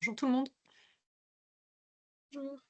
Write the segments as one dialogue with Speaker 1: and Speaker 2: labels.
Speaker 1: Bonjour tout le monde. Bonjour.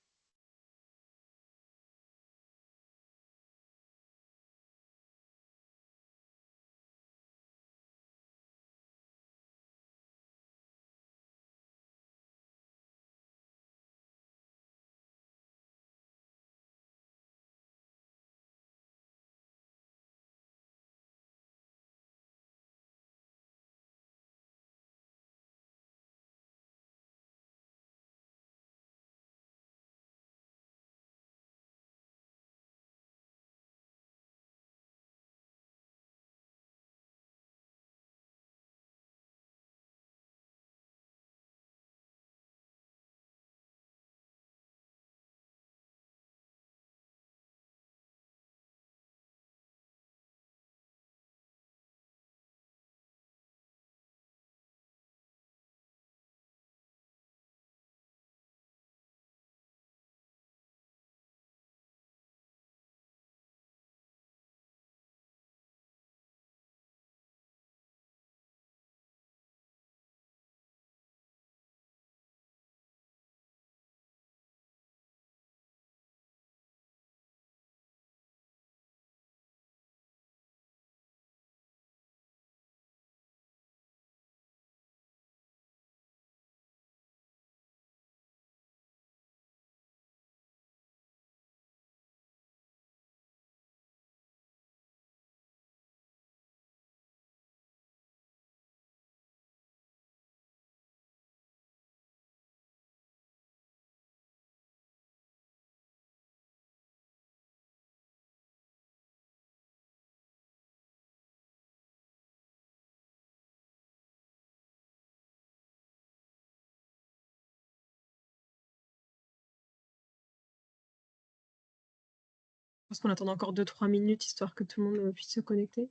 Speaker 1: Je pense qu'on attend encore 2-3 minutes histoire que tout le monde, puisse se connecter.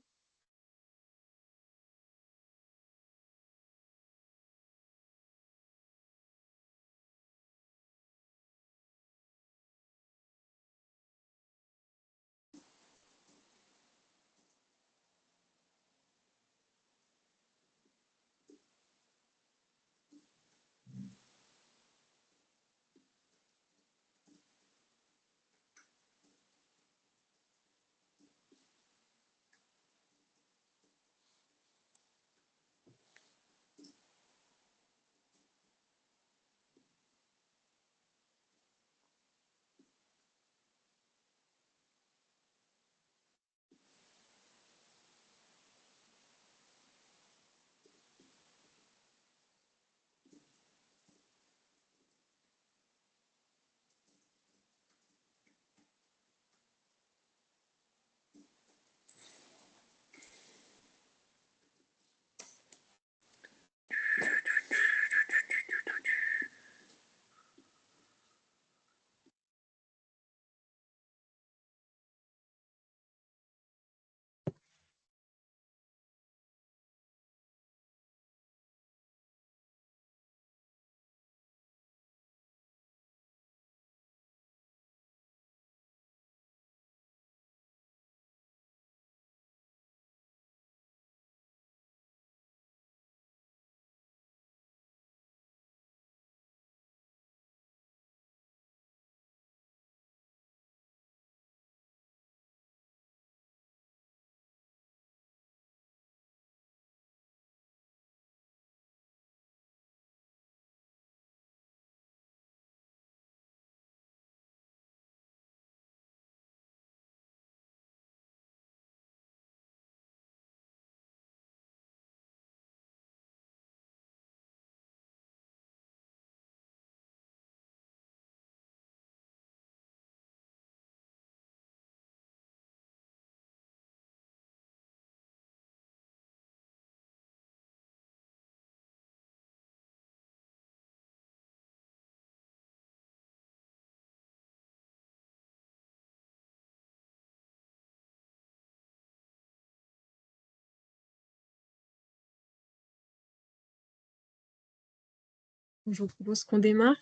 Speaker 1: Je vous propose qu'on démarre.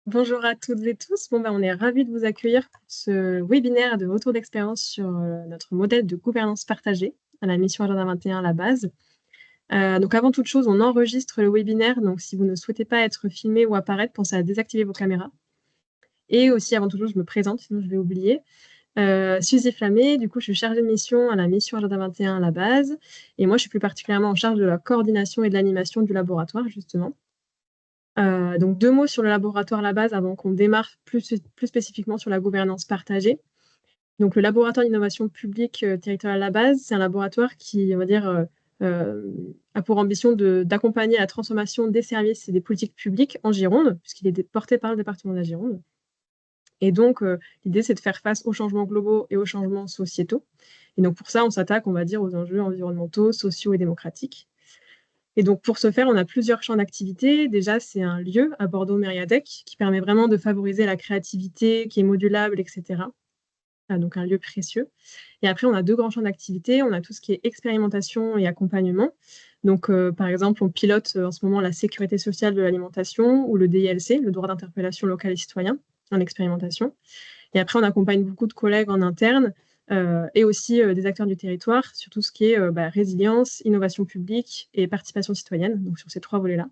Speaker 1: Bonjour à toutes et tous. Bon, on est ravis de vous accueillir pour ce webinaire de retour d'expérience sur, notre modèle de gouvernance partagée à la mission Agenda 21 à la base. Donc avant toute chose, on enregistre le webinaire. Donc si vous ne souhaitez pas être filmé ou apparaître, pensez à désactiver vos caméras. Et aussi, avant toute chose, je me présente, sinon je vais oublier. Suzy Flamé, du coup, je suis chargée de mission à la mission Agenda 21 à la base. Et moi, je suis plus particulièrement en charge de la coordination et de l'animation du laboratoire, justement. Donc 2 mots sur le laboratoire à la base avant qu'on démarre plus spécifiquement sur la gouvernance partagée. Donc le laboratoire d'innovation publique territoriale à la base, c'est un laboratoire qui, on va dire, a pour ambition d'accompagner la transformation des services et des politiques publiques en Gironde, puisqu'il est porté par le département de la Gironde. Et donc, l'idée, c'est de faire face aux changements globaux et aux changements sociétaux. Et donc pour ça, on s'attaque, on va dire, aux enjeux environnementaux, sociaux et démocratiques. Et donc, pour ce faire, on a plusieurs champs d'activité. Déjà, c'est un lieu à Bordeaux-Mériadec qui permet vraiment de favoriser la créativité, qui est modulable, etc. Donc, un lieu précieux. Et après, on a 2 grands champs d'activité. On a tout ce qui est expérimentation et accompagnement. Donc, par exemple, on pilote en ce moment la sécurité sociale de l'alimentation ou le DILC, le droit d'interpellation local et citoyen, en expérimentation. Et après, on accompagne beaucoup de collègues en interne et aussi des acteurs du territoire sur tout ce qui est résilience, innovation publique et participation citoyenne, donc sur ces 3 volets-là.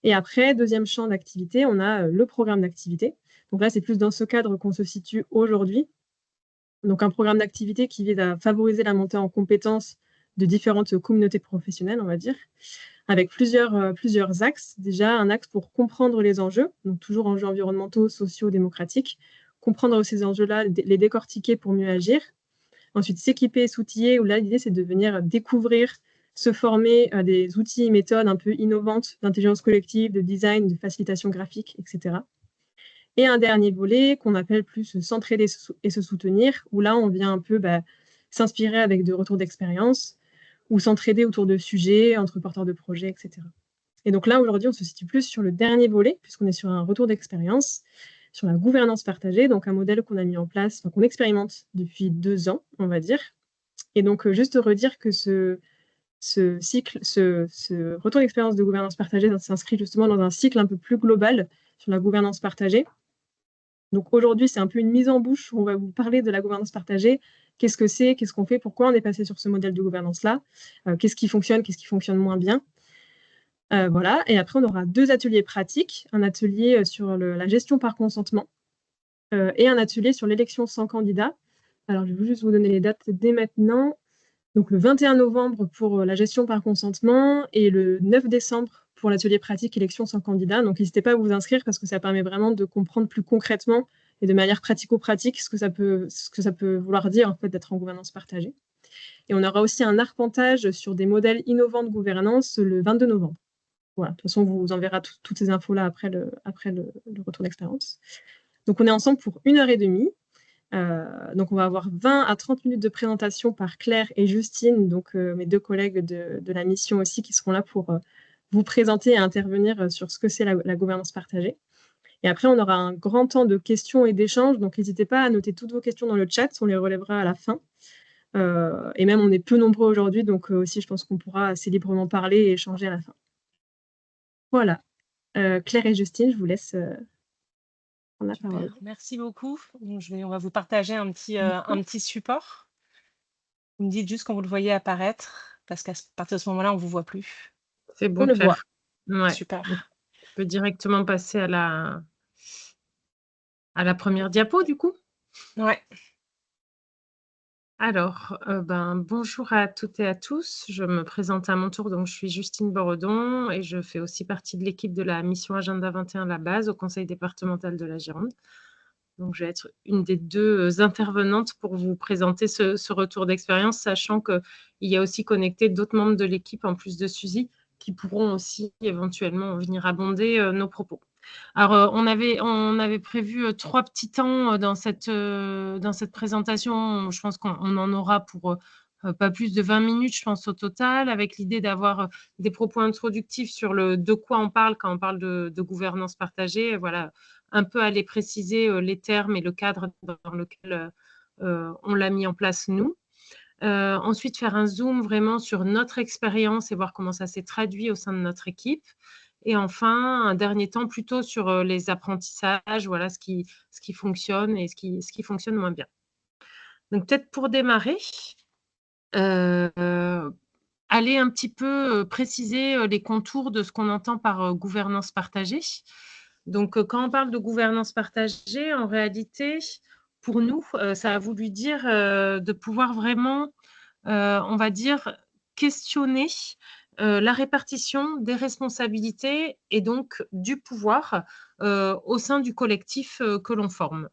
Speaker 1: Et après, deuxième champ d'activité, on a le programme d'activité. Donc là, c'est plus dans ce cadre qu'on se situe aujourd'hui. Donc un programme d'activité qui vise à favoriser la montée en compétences de différentes communautés professionnelles, on va dire, avec plusieurs axes. Déjà, un axe pour comprendre les enjeux, donc toujours enjeux environnementaux, sociaux, démocratiques, comprendre ces enjeux-là, les décortiquer pour mieux agir. Ensuite, s'équiper et s'outiller, où là, l'idée, c'est de venir découvrir, se former à des outils et méthodes un peu innovantes d'intelligence collective, de design, de facilitation graphique, etc. Et un dernier volet qu'on appelle plus s'entraider et se soutenir, où là, on vient un peu s'inspirer avec de retours d'expérience ou s'entraider autour de sujets entre porteurs de projets, etc. Et donc là, aujourd'hui, on se situe plus sur le dernier volet, puisqu'on est sur un retour d'expérience, sur la gouvernance partagée, donc un modèle qu'on a mis en place, qu'on expérimente depuis 2 ans, on va dire. Et donc, juste redire que ce cycle, ce retour d'expérience de gouvernance partagée s'inscrit justement dans un cycle un peu plus global sur la gouvernance partagée. Donc aujourd'hui, c'est un peu une mise en bouche où on va vous parler de la gouvernance partagée. Qu'est-ce que c'est? Qu'est-ce qu'on fait? Pourquoi on est passé sur ce modèle de gouvernance-là? Qu'est-ce qui fonctionne moins bien? Voilà. Et après, on aura 2 ateliers pratiques. Un atelier sur la gestion par consentement et un atelier sur l'élection sans candidat. Alors, je vais juste vous donner les dates dès maintenant. Donc, le 21 novembre pour la gestion par consentement et le 9 décembre pour l'atelier pratique élection sans candidat. Donc, n'hésitez pas à vous inscrire parce que ça permet vraiment de comprendre plus concrètement et de manière pratico-pratique ce que ça peut vouloir dire en fait d'être en gouvernance partagée. Et on aura aussi un arpentage sur des modèles innovants de gouvernance le 22 novembre. Voilà, de toute façon, on vous enverra toutes ces infos-là après le retour d'expérience. Donc, on est ensemble pour 1h30. Donc, on va avoir 20 à 30 minutes de présentation par Claire et Justine, donc mes 2 collègues de la mission aussi, qui seront là pour vous présenter et intervenir sur ce que c'est la gouvernance partagée. Et après, on aura un grand temps de questions et d'échanges, donc n'hésitez pas à noter toutes vos questions dans le chat, on les relèvera à la fin. Et même, on est peu nombreux aujourd'hui, donc aussi, je pense qu'on pourra assez librement parler et échanger à la fin. Voilà. Claire et Justine, je vous laisse prendre la parole.
Speaker 2: Merci beaucoup. Donc, on va vous partager un petit support. Vous me dites juste quand vous le voyez apparaître, parce qu'à partir de ce moment-là, on ne vous voit plus.
Speaker 3: C'est bon,
Speaker 1: On le voit.
Speaker 3: Claire. Ouais.
Speaker 2: Super.
Speaker 3: On peut directement passer à la première diapo, du coup.
Speaker 2: Ouais.
Speaker 3: Alors, bonjour à toutes et à tous. Je me présente à mon tour. Donc, je suis Justine Boredon et je fais aussi partie de l'équipe de la mission Agenda 21 à la base au conseil départemental de la Gironde. Donc, je vais être une des 2 intervenantes pour vous présenter ce retour d'expérience, sachant qu'il y a aussi connecté d'autres membres de l'équipe en plus de Suzy qui pourront aussi éventuellement venir abonder nos propos. Alors, on avait prévu 3 petits temps dans cette présentation. Je pense qu'on en aura pour pas plus de 20 minutes, je pense, au total, avec l'idée d'avoir des propos introductifs sur de quoi on parle quand on parle de gouvernance partagée. Voilà, un peu aller préciser les termes et le cadre dans lequel on l'a mis en place, nous. Ensuite, faire un zoom vraiment sur notre expérience et voir comment ça s'est traduit au sein de notre équipe. Et enfin, un dernier temps plutôt sur les apprentissages, voilà ce qui fonctionne et ce qui fonctionne moins bien. Donc peut-être pour démarrer, aller un petit peu préciser les contours de ce qu'on entend par gouvernance partagée. Donc, quand on parle de gouvernance partagée, en réalité, pour nous, ça a voulu dire de pouvoir vraiment, on va dire, questionner la répartition des responsabilités et donc du pouvoir au sein du collectif que l'on forme.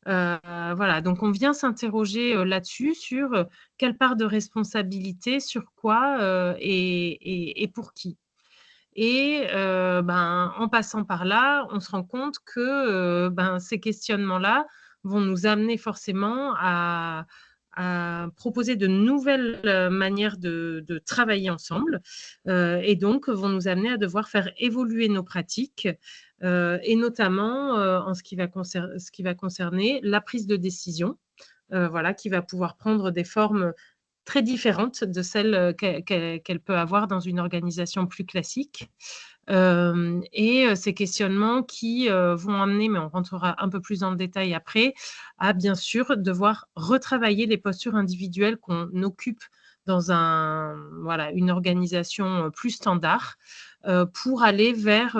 Speaker 3: Heu, voilà, donc on vient s'interroger là-dessus, sur quelle part de responsabilité, sur quoi et pour qui. Et ben, en passant par là, on se rend compte que ben, ces questionnements-là vont nous amener forcément à proposer de nouvelles manières de travailler ensemble et donc vont nous amener à devoir faire évoluer nos pratiques et notamment en ce qui va concerner la prise de décision, voilà, qui va pouvoir prendre des formes très différentes de celles qu'elle peut avoir dans une organisation plus classique. Et ces questionnements qui vont amener, mais on rentrera un peu plus dans le détail après, à bien sûr devoir retravailler les postures individuelles qu'on occupe dans voilà, une organisation plus standard, pour aller vers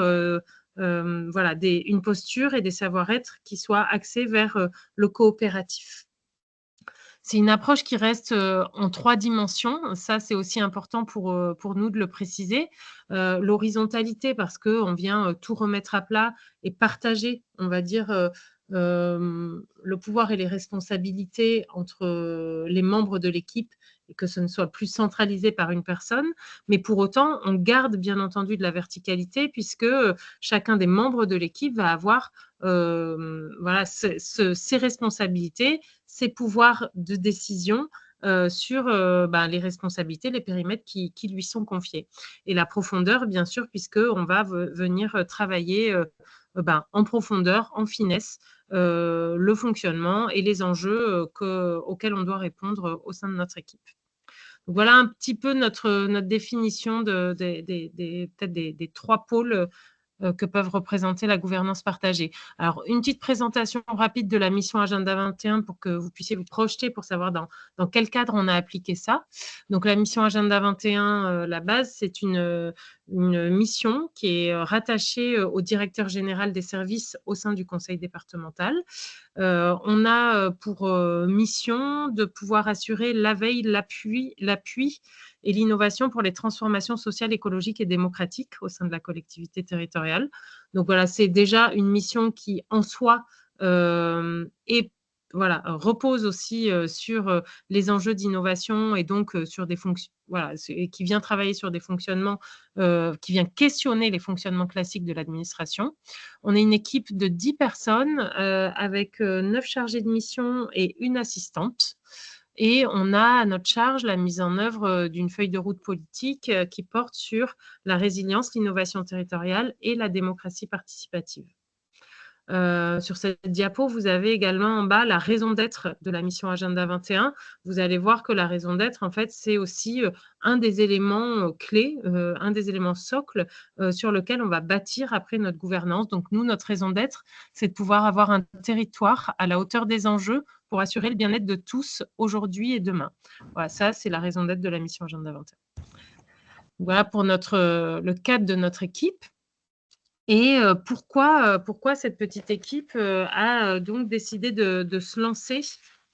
Speaker 3: voilà, une posture et des savoir-être qui soient axés vers le coopératif. C'est une approche qui reste en 3 dimensions. Ça, c'est aussi important pour nous de le préciser. L'horizontalité parce qu'on vient tout remettre à plat et partager, on va dire, le pouvoir et les responsabilités entre les membres de l'équipe et que ce ne soit plus centralisé par une personne. Mais pour autant, on garde bien entendu de la verticalité puisque chacun des membres de l'équipe va avoir voilà, ces responsabilités, ses pouvoirs de décision sur ben, les responsabilités, les périmètres qui lui sont confiés. Et la profondeur, bien sûr, puisqu'on va venir travailler ben, en profondeur, en finesse, le fonctionnement et les enjeux auxquels on doit répondre au sein de notre équipe. Donc, voilà un petit peu notre définition peut-être des 3 pôles que peuvent représenter la gouvernance partagée. Alors, une petite présentation rapide de la mission Agenda 21 pour que vous puissiez vous projeter pour savoir dans quel cadre on a appliqué ça. Donc, la mission Agenda 21, la base, c'est une mission qui est rattachée au directeur général des services au sein du conseil départemental. On a pour mission de pouvoir assurer la veille, l'appui et l'innovation pour les transformations sociales, écologiques et démocratiques au sein de la collectivité territoriale. Donc voilà, c'est déjà une mission qui en soi est voilà, repose aussi sur les enjeux d'innovation et donc sur des fonctions, voilà, qui vient travailler sur des fonctionnements, qui vient questionner les fonctionnements classiques de l'administration. On est une équipe de 10 personnes avec 9 chargés de mission et une assistante. Et on a à notre charge la mise en œuvre d'une feuille de route politique qui porte sur la résilience, l'innovation territoriale et la démocratie participative. Sur cette diapo, vous avez également en bas la raison d'être de la mission Agenda 21. Vous allez voir que la raison d'être, en fait, c'est aussi un des éléments clés, un des éléments socles sur lequel on va bâtir après notre gouvernance. Donc, nous, notre raison d'être, c'est de pouvoir avoir un territoire à la hauteur des enjeux pour assurer le bien-être de tous aujourd'hui et demain. Voilà, ça, c'est la raison d'être de la mission Agenda 21. Voilà pour le cadre de notre équipe. Et pourquoi cette petite équipe a donc décidé de se lancer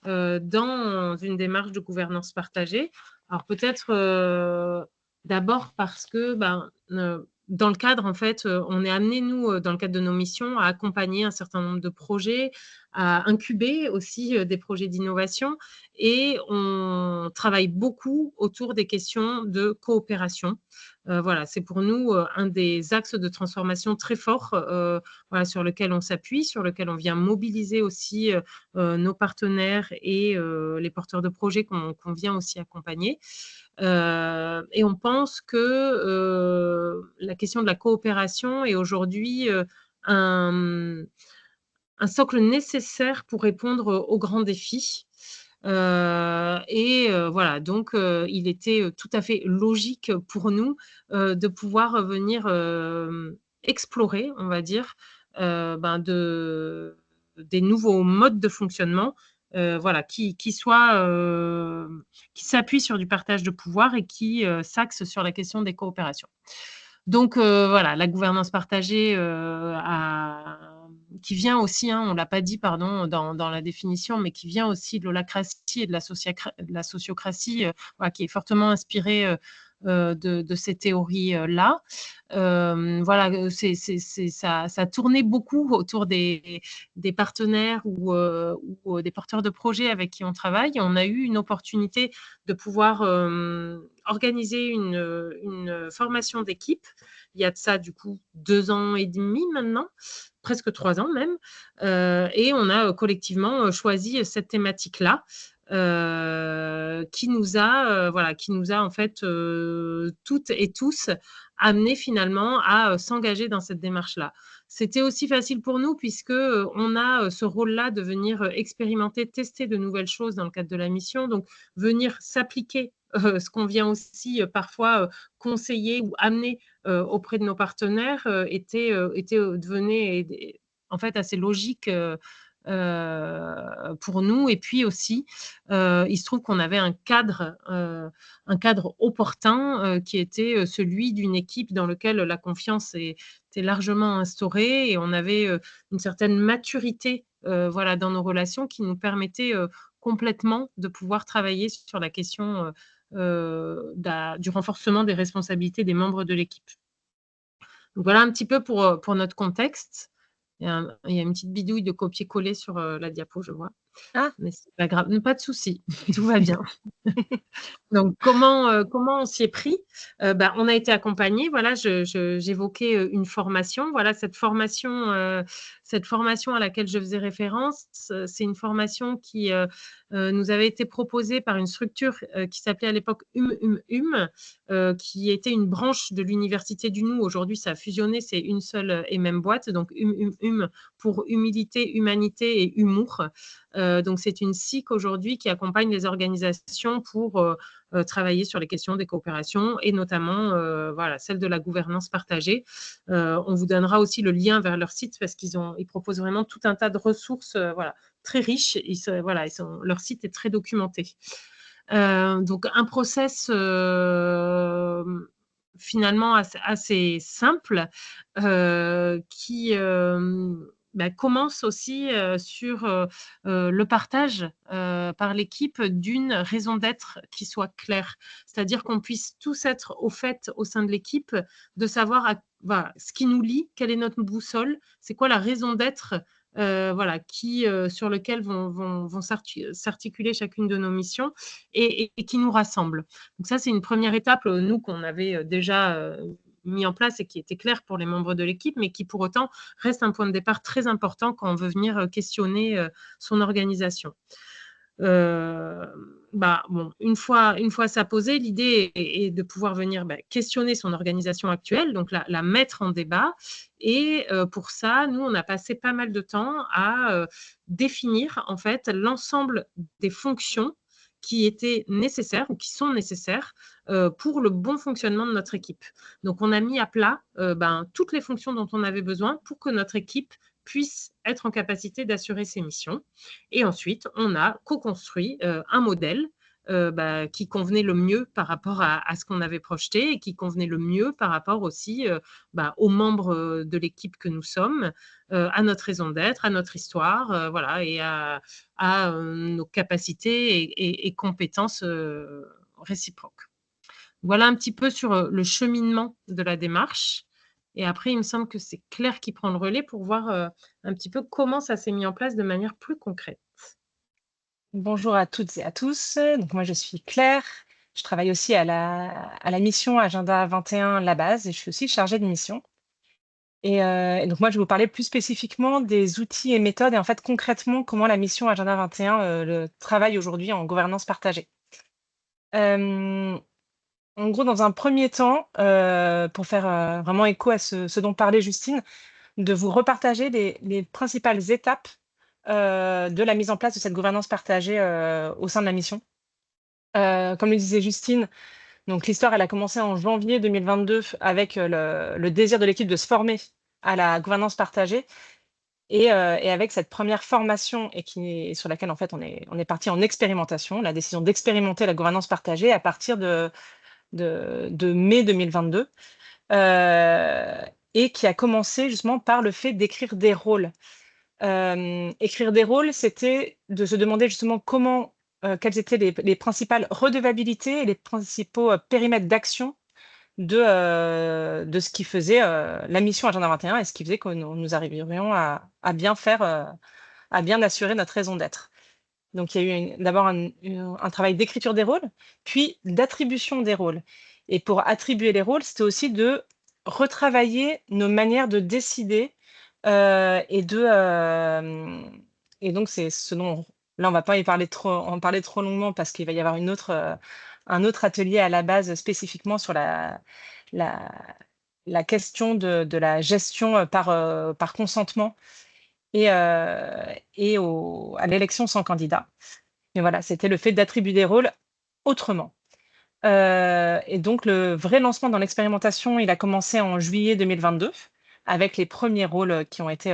Speaker 3: dans une démarche de gouvernance partagée? Alors peut-être d'abord parce que ben, dans le cadre, en fait, on est amené, nous, dans le cadre de nos missions, à accompagner un certain nombre de projets, à incuber aussi des projets d'innovation et on travaille beaucoup autour des questions de coopération. Voilà, c'est pour nous un des axes de transformation très forts voilà, sur lequel on s'appuie, sur lequel on vient mobiliser aussi nos partenaires et les porteurs de projets qu'on vient aussi accompagner. Et on pense que la question de la coopération est aujourd'hui un socle nécessaire pour répondre aux grands défis. Voilà, donc il était tout à fait logique pour nous de pouvoir venir explorer, on va dire, ben des nouveaux modes de fonctionnement voilà, qui s'appuie sur du partage de pouvoir et qui s'axe sur la question des coopérations. Donc voilà, la gouvernance partagée qui vient aussi, on ne l'a pas dit, pardon, dans la définition, mais qui vient aussi de l'holacratie et de la sociocratie, voilà, qui est fortement inspirée de ces théories-là. Voilà, ça tournait beaucoup autour des partenaires ou des porteurs de projets avec qui on travaille. On a eu une opportunité de pouvoir organiser une formation d'équipe. Il y a de ça, du coup, 2 ans et demi maintenant, presque 3 ans même. Et on a collectivement choisi cette thématique-là. Qui nous a en fait toutes et tous amenés finalement à s'engager dans cette démarche-là. C'était aussi facile pour nous puisque on a ce rôle-là de venir expérimenter, tester de nouvelles choses dans le cadre de la mission, donc venir s'appliquer ce qu'on vient aussi parfois conseiller ou amener auprès de nos partenaires devenait en fait assez logique pour nous. Et puis aussi, il se trouve qu'on avait un cadre opportun qui était celui d'une équipe dans lequel la confiance était largement instaurée et on avait une certaine maturité voilà, dans nos relations qui nous permettait complètement de pouvoir travailler sur la question du renforcement des responsabilités des membres de l'équipe. Donc voilà un petit peu pour notre contexte. Il y a une petite bidouille de copier-coller sur la diapo, je vois.
Speaker 2: Ah.
Speaker 3: Mais c'est pas grave, pas de souci, tout va bien. Donc comment on s'y est pris? On a été accompagnés. Voilà, j'évoquais une formation. Voilà, cette formation à laquelle je faisais référence, c'est une formation qui nous avait été proposée par une structure qui s'appelait à l'époque qui était une branche de l'Université du Nou. Aujourd'hui, ça a fusionné, c'est une seule et même boîte. Donc pour humilité, humanité et humour. Donc c'est une SIC aujourd'hui qui accompagne les organisations pour travailler sur les questions des coopérations et notamment voilà, celle de la gouvernance partagée. On vous donnera aussi le lien vers leur site parce qu'ils proposent vraiment tout un tas de ressources voilà, très riches. Leur site est très documenté. Donc un process finalement assez simple qui commence aussi sur le partage par l'équipe d'une raison d'être qui soit claire. C'est-à-dire qu'on puisse tous être au fait au sein de l'équipe de savoir voilà, ce qui nous lie, quelle est notre boussole, c'est quoi la raison d'être voilà, sur lequel vont s'articuler chacune de nos missions et qui nous rassemble. Donc ça, c'est une première étape, nous, qu'on avait déjà mis en place et qui était clair pour les membres de l'équipe, mais qui pour autant reste un point de départ très important quand on veut venir questionner son organisation. Une fois ça posé, l'idée est de pouvoir venir questionner son organisation actuelle, donc la mettre en débat. Et pour ça, nous, on a passé pas mal de temps à définir en fait l'ensemble des fonctions qui étaient nécessaires ou qui sont nécessaires pour le bon fonctionnement de notre équipe. Donc, on a mis à plat toutes les fonctions dont on avait besoin pour que notre équipe puisse être en capacité d'assurer ses missions. Et ensuite, on a co-construit un modèle qui convenait le mieux par rapport à ce qu'on avait projeté et qui convenait le mieux par rapport aussi aux membres de l'équipe que nous sommes, à notre raison d'être, à notre histoire, voilà, et à nos capacités et compétences réciproques. Voilà un petit peu sur le cheminement de la démarche. Et après, il me semble que c'est Claire qui prend le relais pour voir un petit peu comment ça s'est mis en place de manière plus concrète.
Speaker 2: Bonjour à toutes et à tous. Donc moi, je suis Claire. Je travaille aussi à la mission Agenda 21 La Base et je suis aussi chargée de mission. Et donc moi, je vais vous parler plus spécifiquement des outils et méthodes et en fait concrètement comment la mission Agenda 21 travaille aujourd'hui en gouvernance partagée. En gros, dans un premier temps, pour faire vraiment écho à ce dont parlait Justine, de vous repartager les principales étapes de la mise en place de cette gouvernance partagée au sein de la mission. Comme le disait Justine, donc l'histoire, elle a commencé en janvier 2022 avec le désir de l'équipe de se former à la gouvernance partagée. Et avec cette première formation sur laquelle en fait on est parti en expérimentation, la décision d'expérimenter la gouvernance partagée à partir de mai 2022, et qui a commencé justement par le fait d'écrire des rôles. Écrire des rôles, c'était de se demander justement quelles étaient les principales redevabilités et les principaux périmètres d'action de ce qui faisait la mission Agenda 21 et ce qui faisait que nous arriverions à bien faire, à bien assurer notre raison d'être. Donc, il y a eu d'abord un travail d'écriture des rôles, puis d'attribution des rôles. Et pour attribuer les rôles, c'était aussi de retravailler nos manières de décider et donc, c'est ce dont là, on va pas en parler trop longuement parce qu'il va y avoir un autre atelier à la base spécifiquement sur la question de la gestion par consentement et à l'élection sans candidat. Mais voilà, c'était le fait d'attribuer des rôles autrement. Et donc, le vrai lancement dans l'expérimentation, il a commencé en juillet 2022 avec les premiers rôles qui ont été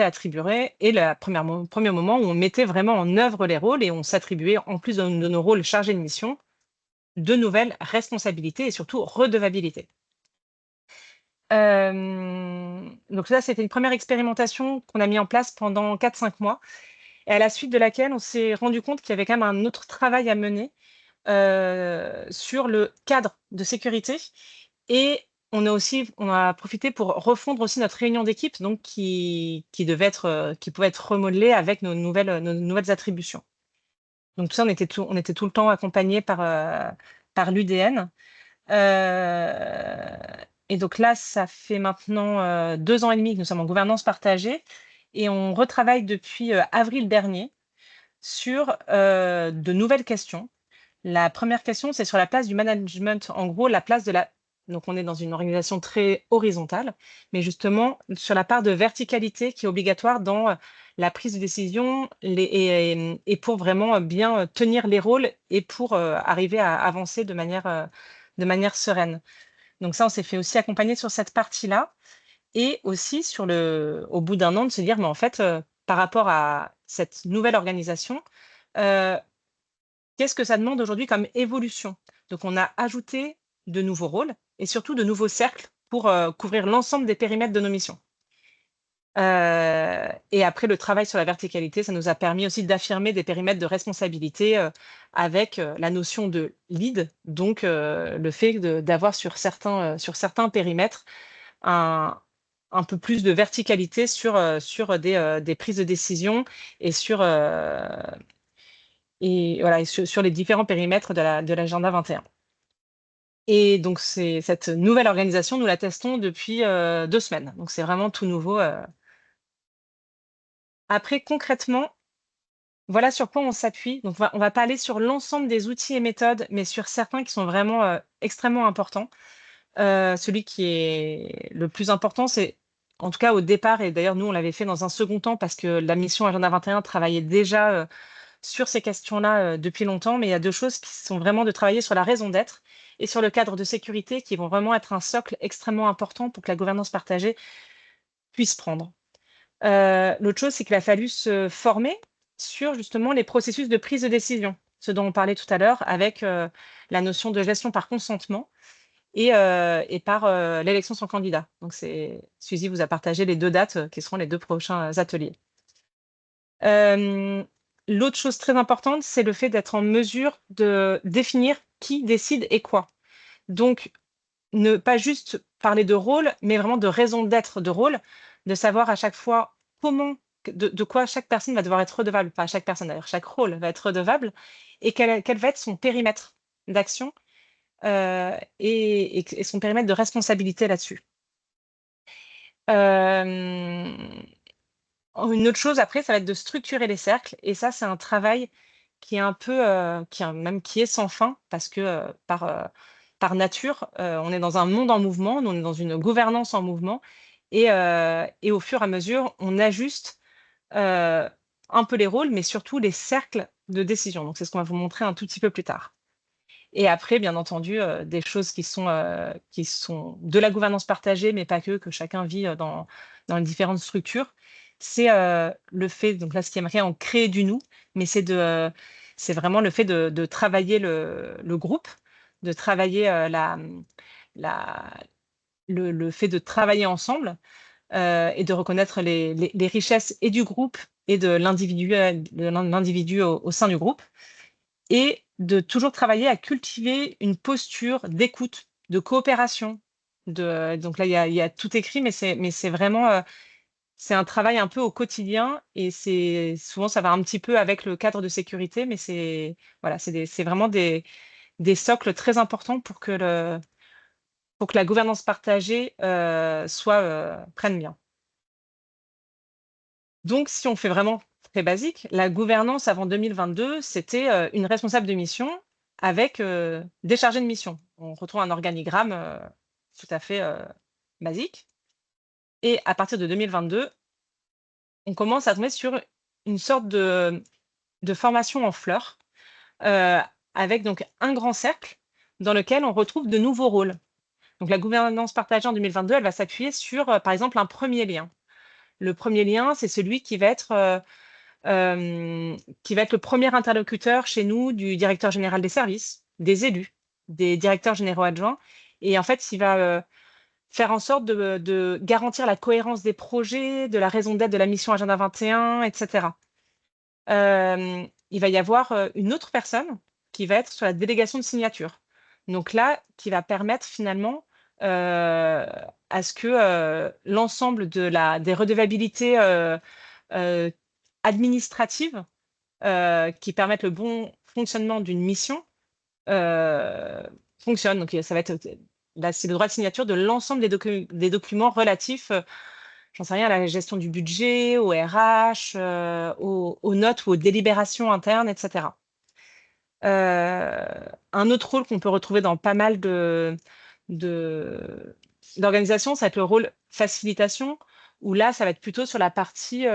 Speaker 2: attribués et le premier moment où on mettait vraiment en œuvre les rôles et on s'attribuait, en plus de nos rôles chargés de mission, de nouvelles responsabilités et surtout redevabilités. Donc ça, c'était une première expérimentation qu'on a mis en place pendant 4-5 mois et à la suite de laquelle on s'est rendu compte qu'il y avait quand même un autre travail à mener sur le cadre de sécurité et on a profité pour refondre aussi notre réunion d'équipe donc qui pouvait être remodelée avec nos nouvelles attributions. Donc tout ça, on était tout le temps accompagnés par l'UDN. Et donc là, ça fait maintenant 2 ans et demi que nous sommes en gouvernance partagée et on retravaille depuis avril dernier sur de nouvelles questions. La première question, c'est sur la place du management. En gros, la place donc on est dans une organisation très horizontale, mais justement sur la part de verticalité qui est obligatoire dans la prise de décision et pour vraiment bien tenir les rôles et pour arriver à avancer de manière sereine. Donc ça, on s'est fait aussi accompagner sur cette partie-là et aussi au bout d'un an, de se dire, mais en fait, par rapport à cette nouvelle organisation, qu'est-ce que ça demande aujourd'hui comme évolution? Donc, on a ajouté de nouveaux rôles et surtout de nouveaux cercles pour couvrir l'ensemble des périmètres de nos missions. Et après, le travail sur la verticalité, ça nous a permis aussi d'affirmer des périmètres de responsabilité avec la notion de lead, donc le fait d'avoir sur certains périmètres un peu plus de verticalité sur des prises de décision et sur les différents périmètres de l'agenda 21. Et donc, cette nouvelle organisation, nous la testons depuis 2 semaines. Donc, c'est vraiment tout nouveau. Après, concrètement, voilà sur quoi on s'appuie. Donc, on va pas aller sur l'ensemble des outils et méthodes, mais sur certains qui sont vraiment extrêmement importants. Celui qui est le plus important, c'est, en tout cas au départ, et d'ailleurs nous on l'avait fait dans un second temps parce que la mission Agenda 21 travaillait déjà sur ces questions-là depuis longtemps, mais il y a 2 choses qui sont vraiment de travailler sur la raison d'être et sur le cadre de sécurité qui vont vraiment être un socle extrêmement important pour que la gouvernance partagée puisse prendre. L'autre chose, c'est qu'il a fallu se former sur justement les processus de prise de décision, ce dont on parlait tout à l'heure avec la notion de gestion par consentement et par l'élection sans candidat. Donc Suzy vous a partagé les 2 dates qui seront les 2 prochains ateliers. L'autre chose très importante, c'est le fait d'être en mesure de définir qui décide et quoi. Donc, ne pas juste parler de rôle, mais vraiment de raison d'être de rôle, de savoir à chaque fois de quoi chaque personne va devoir être redevable, pas chaque personne d'ailleurs, chaque rôle va être redevable, et quel va être son périmètre d'action et son périmètre de responsabilité là-dessus. Une autre chose après, ça va être de structurer les cercles et ça, c'est un travail qui est un peu, qui est sans fin parce que, par nature, on est dans un monde en mouvement, on est dans une gouvernance en mouvement et au fur et à mesure, on ajuste, un peu les rôles, mais surtout les cercles de décision. Donc c'est ce qu'on va vous montrer un tout petit peu plus tard. Et après, bien entendu, des choses qui sont de la gouvernance partagée, mais pas que chacun vit dans les différentes structures. c'est le fait, donc là, ce qui est marqué en créer du nous, mais c'est vraiment le fait de travailler le groupe, de travailler le fait de travailler ensemble et de reconnaître les richesses et du groupe et de l'individu au sein du groupe, et de toujours travailler à cultiver une posture d'écoute, de coopération. Donc là, il y a tout écrit, mais c'est vraiment c'est un travail un peu au quotidien, et souvent ça va un petit peu avec le cadre de sécurité, mais voilà, c'est vraiment des socles très importants pour que la gouvernance partagée prenne bien. Donc, si on fait vraiment très basique, la gouvernance avant 2022, c'était une responsable de mission avec des chargés de mission. On retrouve un organigramme tout à fait basique. Et à partir de 2022, on commence à tomber sur une sorte de formation en fleurs, euh, avec donc un grand cercle dans lequel on retrouve de nouveaux rôles. Donc, la gouvernance partagée en 2022, elle va s'appuyer sur, par exemple, un premier lien. Le premier lien, c'est celui qui va être le premier interlocuteur chez nous du directeur général des services, des élus, des directeurs généraux adjoints. Et en fait, il va faire en sorte de garantir la cohérence des projets, de la raison d'être de la mission Agenda 21, etc. Il va y avoir une autre personne qui va être sur la délégation de signature. Donc là, qui va permettre finalement à ce que l'ensemble des redevabilités administratives qui permettent le bon fonctionnement d'une mission fonctionnent. Donc ça va être là, c'est le droit de signature de l'ensemble des documents relatifs, j'en sais rien, à la gestion du budget, au RH, aux notes ou aux délibérations internes, etc. Un autre rôle qu'on peut retrouver dans pas mal d'organisations, ça va être le rôle facilitation, où là, ça va être plutôt sur la partie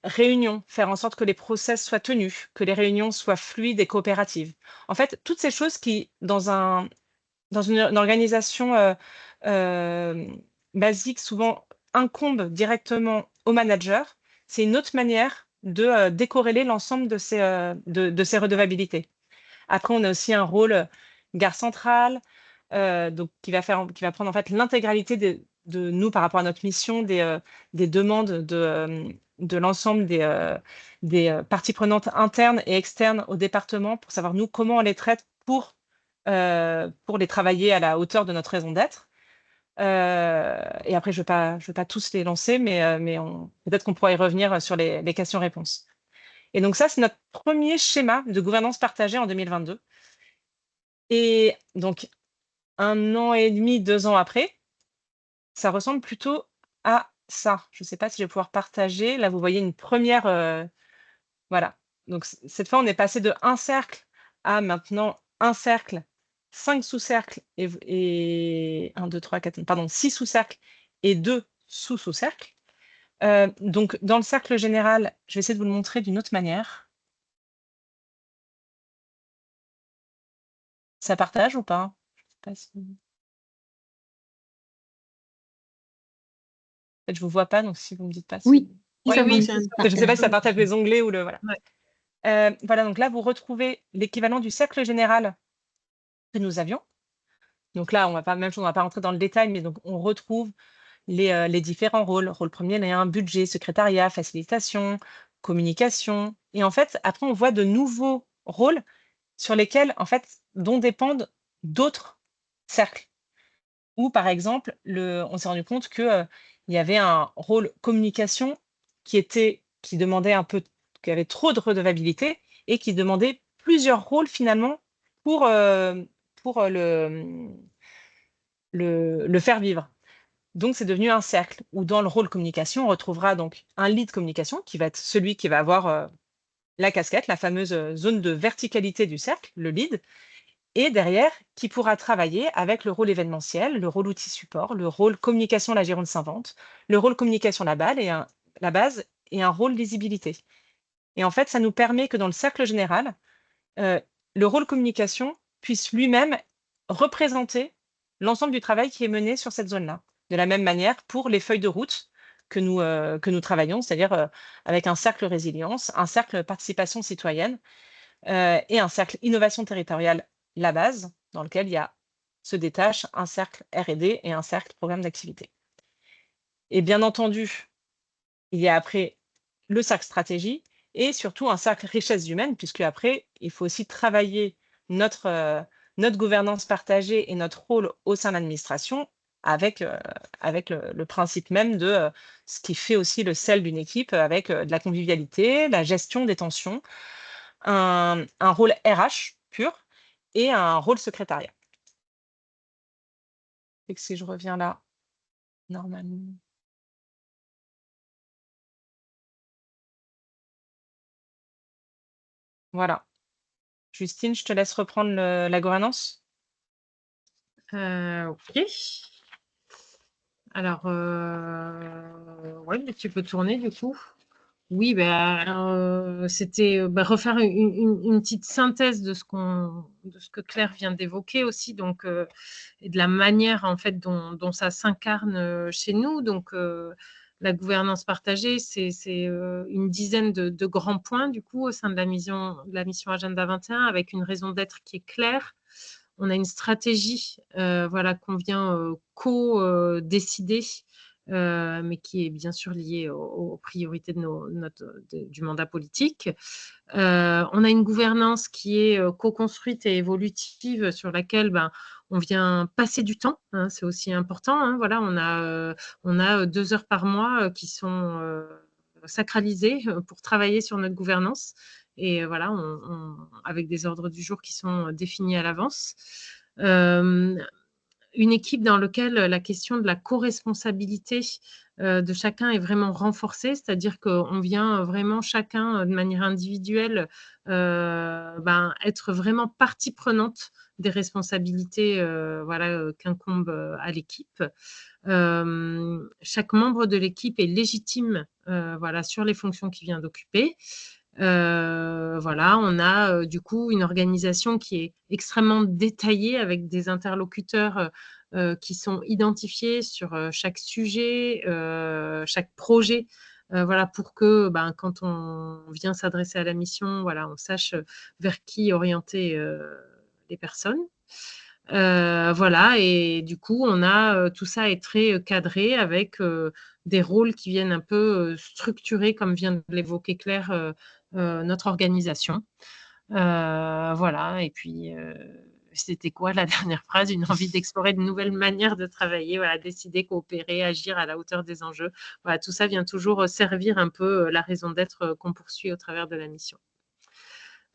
Speaker 2: réunion, faire en sorte que les process soient tenus, que les réunions soient fluides et coopératives. En fait, toutes ces choses qui, dans une organisation basique, souvent incombent directement au manager, c'est une autre manière de décorréler l'ensemble de ces redevabilités. Après, on a aussi un rôle gare centrale, donc qui va prendre en fait l'intégralité de nous par rapport à notre mission, des demandes de l'ensemble des parties prenantes internes et externes au département, pour savoir nous comment on les traite pour les travailler à la hauteur de notre raison d'être. Et après, je vais pas tous les lancer, mais peut-être qu'on pourra y revenir sur les questions-réponses. Et donc ça, c'est notre premier schéma de gouvernance partagée en 2022. Et donc, 1 an et demi, 2 ans après, ça ressemble plutôt à ça. Je ne sais pas si je vais pouvoir partager. Là, vous voyez une première... voilà. Donc, cette fois, on est passé de un cercle à maintenant un cercle, 5 sous-cercles et 1, 2, 3, 4, pardon, 6 sous-cercles et 2 sous-sous-cercles. Donc, dans le cercle général, je vais essayer de vous le montrer d'une autre manière. Ça partage ou pas? Je sais pas si... En fait, je vous vois pas, donc si vous me dites pas.
Speaker 1: Oui,
Speaker 3: Oui,
Speaker 1: ça
Speaker 3: oui,
Speaker 1: fonctionne.
Speaker 2: Je ne sais pas si ça partage les onglets ou le... Voilà.
Speaker 3: Ouais.
Speaker 2: Voilà, donc là, vous retrouvez l'équivalent du cercle général que nous avions. Donc là, on va pas, même chose, on va pas rentrer dans le détail, mais donc on retrouve les différents rôles. Rôle premier, il y a un budget, secrétariat, facilitation, communication. Et en fait, après, on voit de nouveaux rôles sur lesquels, en fait, dont dépendent d'autres cercles. Ou par exemple, on s'est rendu compte que il y avait un rôle communication qui demandait un peu, qui avait trop de redevabilité et qui demandait plusieurs rôles finalement pour le faire vivre. Donc, c'est devenu un cercle où dans le rôle communication, on retrouvera donc un lead communication qui va être celui qui va avoir la casquette, la fameuse zone de verticalité du cercle, le lead, et derrière, qui pourra travailler avec le rôle événementiel, le rôle outil support, le rôle communication la Gironde s'invente, le rôle communication la base et un rôle lisibilité. Et en fait, ça nous permet que dans le cercle général, le rôle communication puisse lui-même représenter l'ensemble du travail qui est mené sur cette zone-là. De la même manière, pour les feuilles de route, que nous travaillons, c'est-à-dire avec un cercle résilience, un cercle participation citoyenne et un cercle innovation territoriale, la base, dans lequel se détache un cercle R&D et un cercle programme d'activité. Et bien entendu, il y a après le cercle stratégie et surtout un cercle richesse humaine, puisque après, il faut aussi travailler notre gouvernance partagée et notre rôle au sein de l'administration avec le principe même de ce qui fait aussi le sel d'une équipe, avec de la convivialité, la gestion des tensions, un rôle RH pur et un rôle secrétariat. Et que si je reviens là, normalement. Voilà. Justine, je te laisse reprendre la gouvernance.
Speaker 3: Ok. Alors, ouais, mais tu peux tourner du coup. Oui, c'était refaire une petite synthèse de ce que Claire vient d'évoquer aussi, donc, et de la manière en fait dont ça s'incarne chez nous. Donc, la gouvernance partagée, c'est une dizaine de grands points du coup au sein de la mission Agenda 21, avec une raison d'être qui est claire. On a une stratégie voilà, qu'on vient co-décider, mais qui est bien sûr liée aux priorités du mandat politique. On a une gouvernance qui est co-construite et évolutive, sur laquelle on vient passer du temps, hein, c'est aussi important. Hein, voilà, on a 2 heures par mois qui sont sacralisées pour travailler sur notre gouvernance. Et voilà, avec des ordres du jour qui sont définis à l'avance. Une équipe dans laquelle la question de la co-responsabilité de chacun est vraiment renforcée, c'est-à-dire qu'on vient vraiment chacun de manière individuelle être vraiment partie prenante des responsabilités voilà, qu'incombe à l'équipe. Chaque membre de l'équipe est légitime voilà, sur les fonctions qu'il vient d'occuper. Voilà, on a du coup une organisation qui est extrêmement détaillée, avec des interlocuteurs qui sont identifiés sur chaque sujet, chaque projet, voilà, pour que quand on vient s'adresser à la mission, voilà, on sache vers qui orienter les personnes. Voilà, et du coup, on a tout ça est très cadré, avec des rôles qui viennent un peu structurer, comme vient de l'évoquer Claire, notre organisation. Voilà, et puis c'était quoi la dernière phrase? Une envie d'explorer de nouvelles manières de travailler, voilà, décider, coopérer, agir à la hauteur des enjeux. Voilà, tout ça vient toujours servir un peu la raison d'être qu'on poursuit au travers de la mission.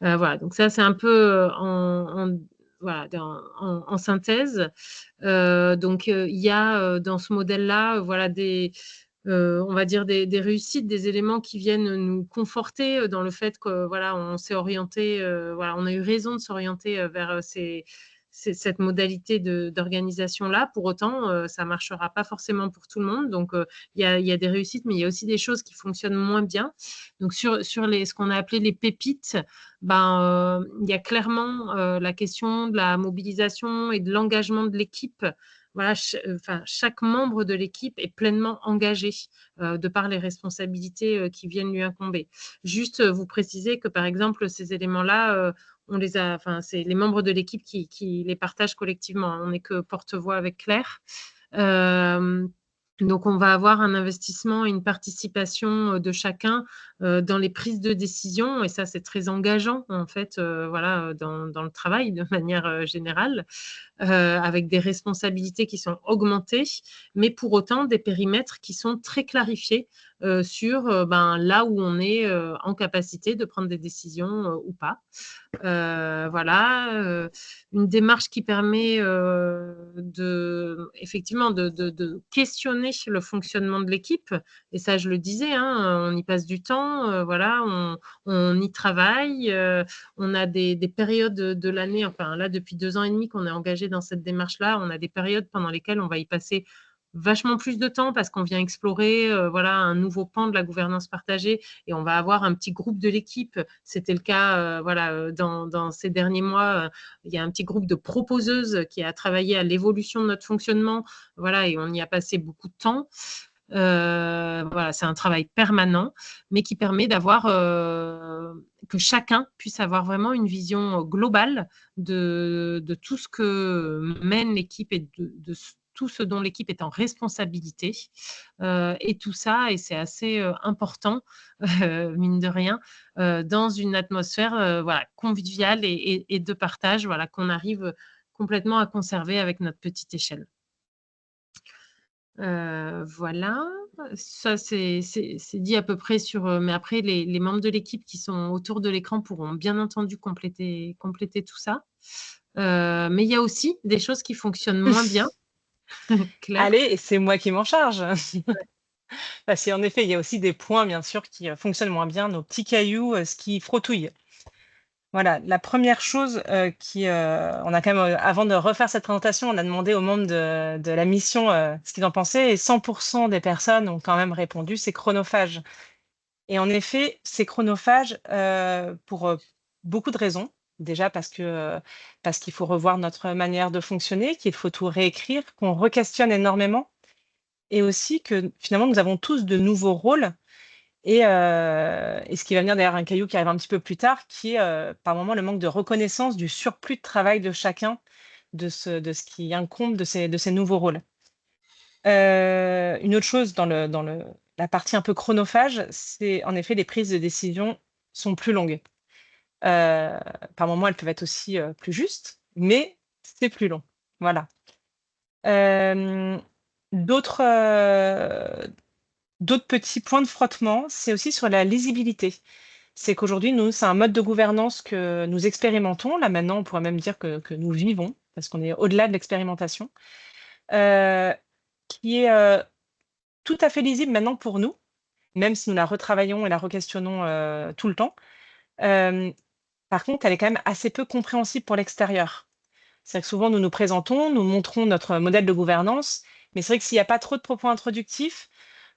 Speaker 3: Voilà, donc ça, c'est un peu voilà, en synthèse. Donc, il y a dans ce modèle-là, voilà, on va dire des réussites, des éléments qui viennent nous conforter dans le fait que voilà, on s'est orienté, voilà, on a eu raison de s'orienter vers cette modalité d'organisation-là. Pour autant, ça ne marchera pas forcément pour tout le monde. Donc, il y a des réussites, mais il y a aussi des choses qui fonctionnent moins bien. Donc, sur ce qu'on a appelé les pépites, il y a clairement la question de la mobilisation et de l'engagement de l'équipe. Voilà, chaque membre de l'équipe est pleinement engagé de par les responsabilités qui viennent lui incomber. Juste vous préciser que, par exemple, ces éléments-là, c'est les membres de l'équipe qui les partagent collectivement. On n'est que porte-voix avec Claire. Donc, on va avoir un investissement et une participation de chacun dans les prises de décision, et ça, c'est très engageant, en fait, voilà, dans le travail de manière générale, avec des responsabilités qui sont augmentées, mais pour autant des périmètres qui sont très clarifiés sur là où on est en capacité de prendre des décisions ou pas. Voilà, une démarche qui permet effectivement de questionner le fonctionnement de l'équipe. Et ça, je le disais, hein, on y passe du temps, voilà, on y travaille. On a des périodes de l'année, enfin là, depuis 2 ans et demi qu'on est engagé dans cette démarche-là, on a des périodes pendant lesquelles on va y passer vachement plus de temps, parce qu'on vient explorer voilà, un nouveau pan de la gouvernance partagée, et on va avoir un petit groupe de l'équipe. C'était le cas voilà, dans ces derniers mois. Il y a un petit groupe de proposeuses qui a travaillé à l'évolution de notre fonctionnement, voilà, et on y a passé beaucoup de temps. Voilà, c'est un travail permanent, mais qui permet d'avoir que chacun puisse avoir vraiment une vision globale de tout ce que mène l'équipe et de tout ce dont l'équipe est en responsabilité. Et tout ça, et c'est assez important, mine de rien, dans une atmosphère voilà, conviviale et de partage, voilà, qu'on arrive complètement à conserver avec notre petite échelle. Voilà, ça c'est dit à peu près sur, mais après les membres de l'équipe qui sont autour de l'écran pourront bien entendu compléter tout ça. Mais il y a aussi des choses qui fonctionnent moins bien. Claire?
Speaker 2: Allez, et c'est moi qui m'en charge. Parce qu'en effet, il y a aussi des points, bien sûr, qui fonctionnent moins bien, nos petits cailloux, ce qui frottouille. Voilà, la première chose on a quand même, avant de refaire cette présentation, on a demandé aux membres de la mission ce qu'ils en pensaient, et 100% des personnes ont quand même répondu, c'est chronophage. Et en effet, c'est chronophage pour beaucoup de raisons. Déjà parce qu'il faut revoir notre manière de fonctionner, qu'il faut tout réécrire, qu'on re-questionne énormément, et aussi que finalement, nous avons tous de nouveaux rôles. Et ce qui va venir derrière un caillou qui arrive un petit peu plus tard, qui est par moment le manque de reconnaissance du surplus de travail de chacun, de ce qui incombe de ces nouveaux rôles. Une autre chose dans la partie un peu chronophage, c'est en effet les prises de décision sont plus longues. Par moments, elles peuvent être aussi plus justes, mais c'est plus long. Voilà. Hem, d'autres, d'autres petits points de frottement, c'est aussi sur la lisibilité. C'est qu'aujourd'hui, nous, c'est un mode de gouvernance que nous expérimentons. Là, maintenant, on pourrait même dire que nous vivons, parce qu'on est au-delà de l'expérimentation, heu, qui est tout à fait lisible maintenant pour nous, même si nous la retravaillons et la requestionnons tout le temps. Hem, Par contre, elle est quand même assez peu compréhensible pour l'extérieur. C'est vrai que souvent, nous nous présentons, nous montrons notre modèle de gouvernance, mais c'est vrai que s'il n'y a pas trop de propos introductifs,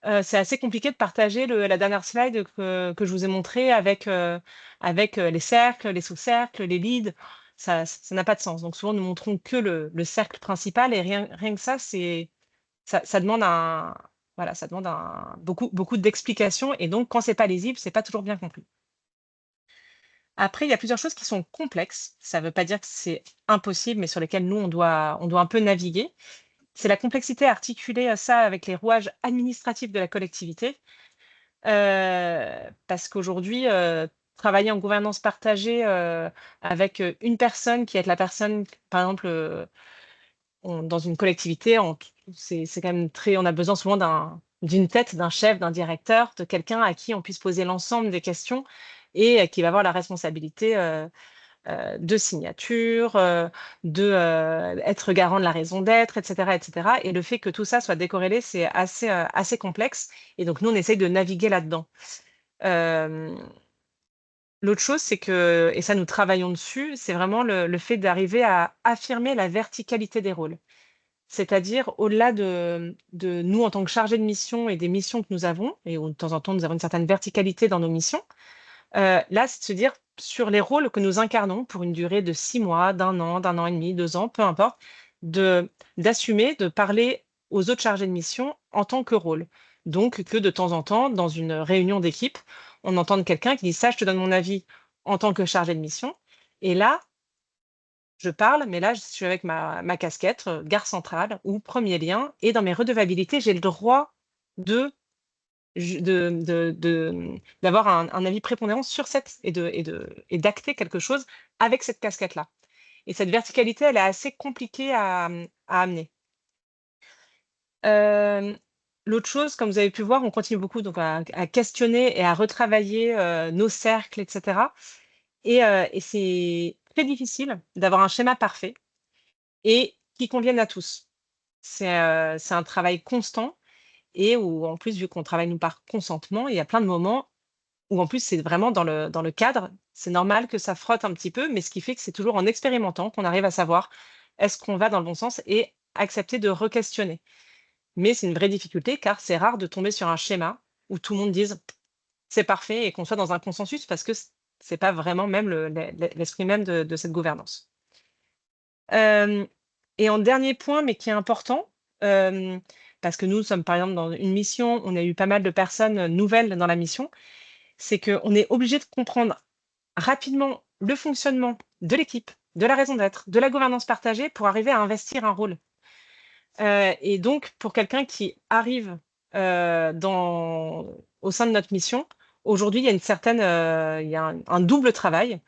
Speaker 2: c'est assez compliqué de partager la dernière slide que je vous ai montrée avec les cercles, les sous-cercles, les leads. Ça n'a pas de sens. Donc souvent, nous montrons que le cercle principal, et rien que ça, ça demande voilà, ça demande beaucoup d'explications, et donc quand c'est pas lisible, c'est pas toujours bien compris. Après, il y a plusieurs choses qui sont complexes. Ça ne veut pas dire que c'est impossible, mais sur lesquelles nous, on doit un peu naviguer. C'est la complexité à articuler ça avec les rouages administratifs de la collectivité. Parce qu'aujourd'hui, travailler en gouvernance partagée, avec, une personne qui est la personne, par exemple, dans une collectivité, c'est quand même on a besoin souvent d'une tête, d'un chef, d'un directeur, de quelqu'un à qui on puisse poser l'ensemble des questions, et qui va avoir la responsabilité de signature, être garant de la raison d'être, et cetera, et cetera. Et le fait que tout ça soit décorrélé, c'est assez complexe, et donc nous, on essaye de naviguer là-dedans. Hem, L'autre chose, c'est que, et ça, nous travaillons dessus, c'est vraiment le fait d'arriver à affirmer la verticalité des rôles. C'est-à-dire, au-delà de nous en tant que chargés de mission et des missions que nous avons, et où de temps en temps, nous avons une certaine verticalité dans nos missions, là, c'est de se dire, sur les rôles que nous incarnons pour une durée de 6 mois, d'un an et demi, 2 ans, peu importe, d'assumer de parler aux autres chargés de mission en tant que rôle. Donc que de temps en temps, dans une réunion d'équipe, on entende quelqu'un qui dit: «Ça, je te donne mon avis en tant que chargé de mission, et là, je parle, mais là, je suis avec ma casquette, gare centrale ou premier lien, et dans mes redevabilités, j'ai le droit de d'avoir un avis prépondérant sur cette, et d'acter quelque chose avec cette casquette-là.» Et cette verticalité, elle est assez compliquée à amener. Hem, L'autre chose, comme vous avez pu voir, on continue beaucoup donc à questionner et à retravailler nos cercles, et cetera, et c'est très difficile d'avoir un schéma parfait et qui convienne à tous. C'est un travail constant, et où en plus, vu qu'on travaille nous par consentement, il y a plein de moments où en plus c'est vraiment dans le cadre. C'est normal que ça frotte un petit peu, mais ce qui fait que c'est toujours en expérimentant qu'on arrive à savoir est-ce qu'on va dans le bon sens, et accepter de re-questionner. Mais c'est une vraie difficulté, car c'est rare de tomber sur un schéma où tout le monde dise: «C'est parfait», et qu'on soit dans un consensus, parce que c'est pas vraiment même l'esprit même de cette gouvernance. Hem Et en dernier point, mais qui est important, hem, parce que nous sommes par exemple dans une mission, on a eu pas mal de personnes nouvelles dans la mission, c'est qu'on est obligé de comprendre rapidement le fonctionnement de l'équipe, de la raison d'être, de la gouvernance partagée pour arriver à investir un rôle. Et donc, pour quelqu'un qui arrive au sein de notre mission, aujourd'hui, il y a une certaine, il y a un double travail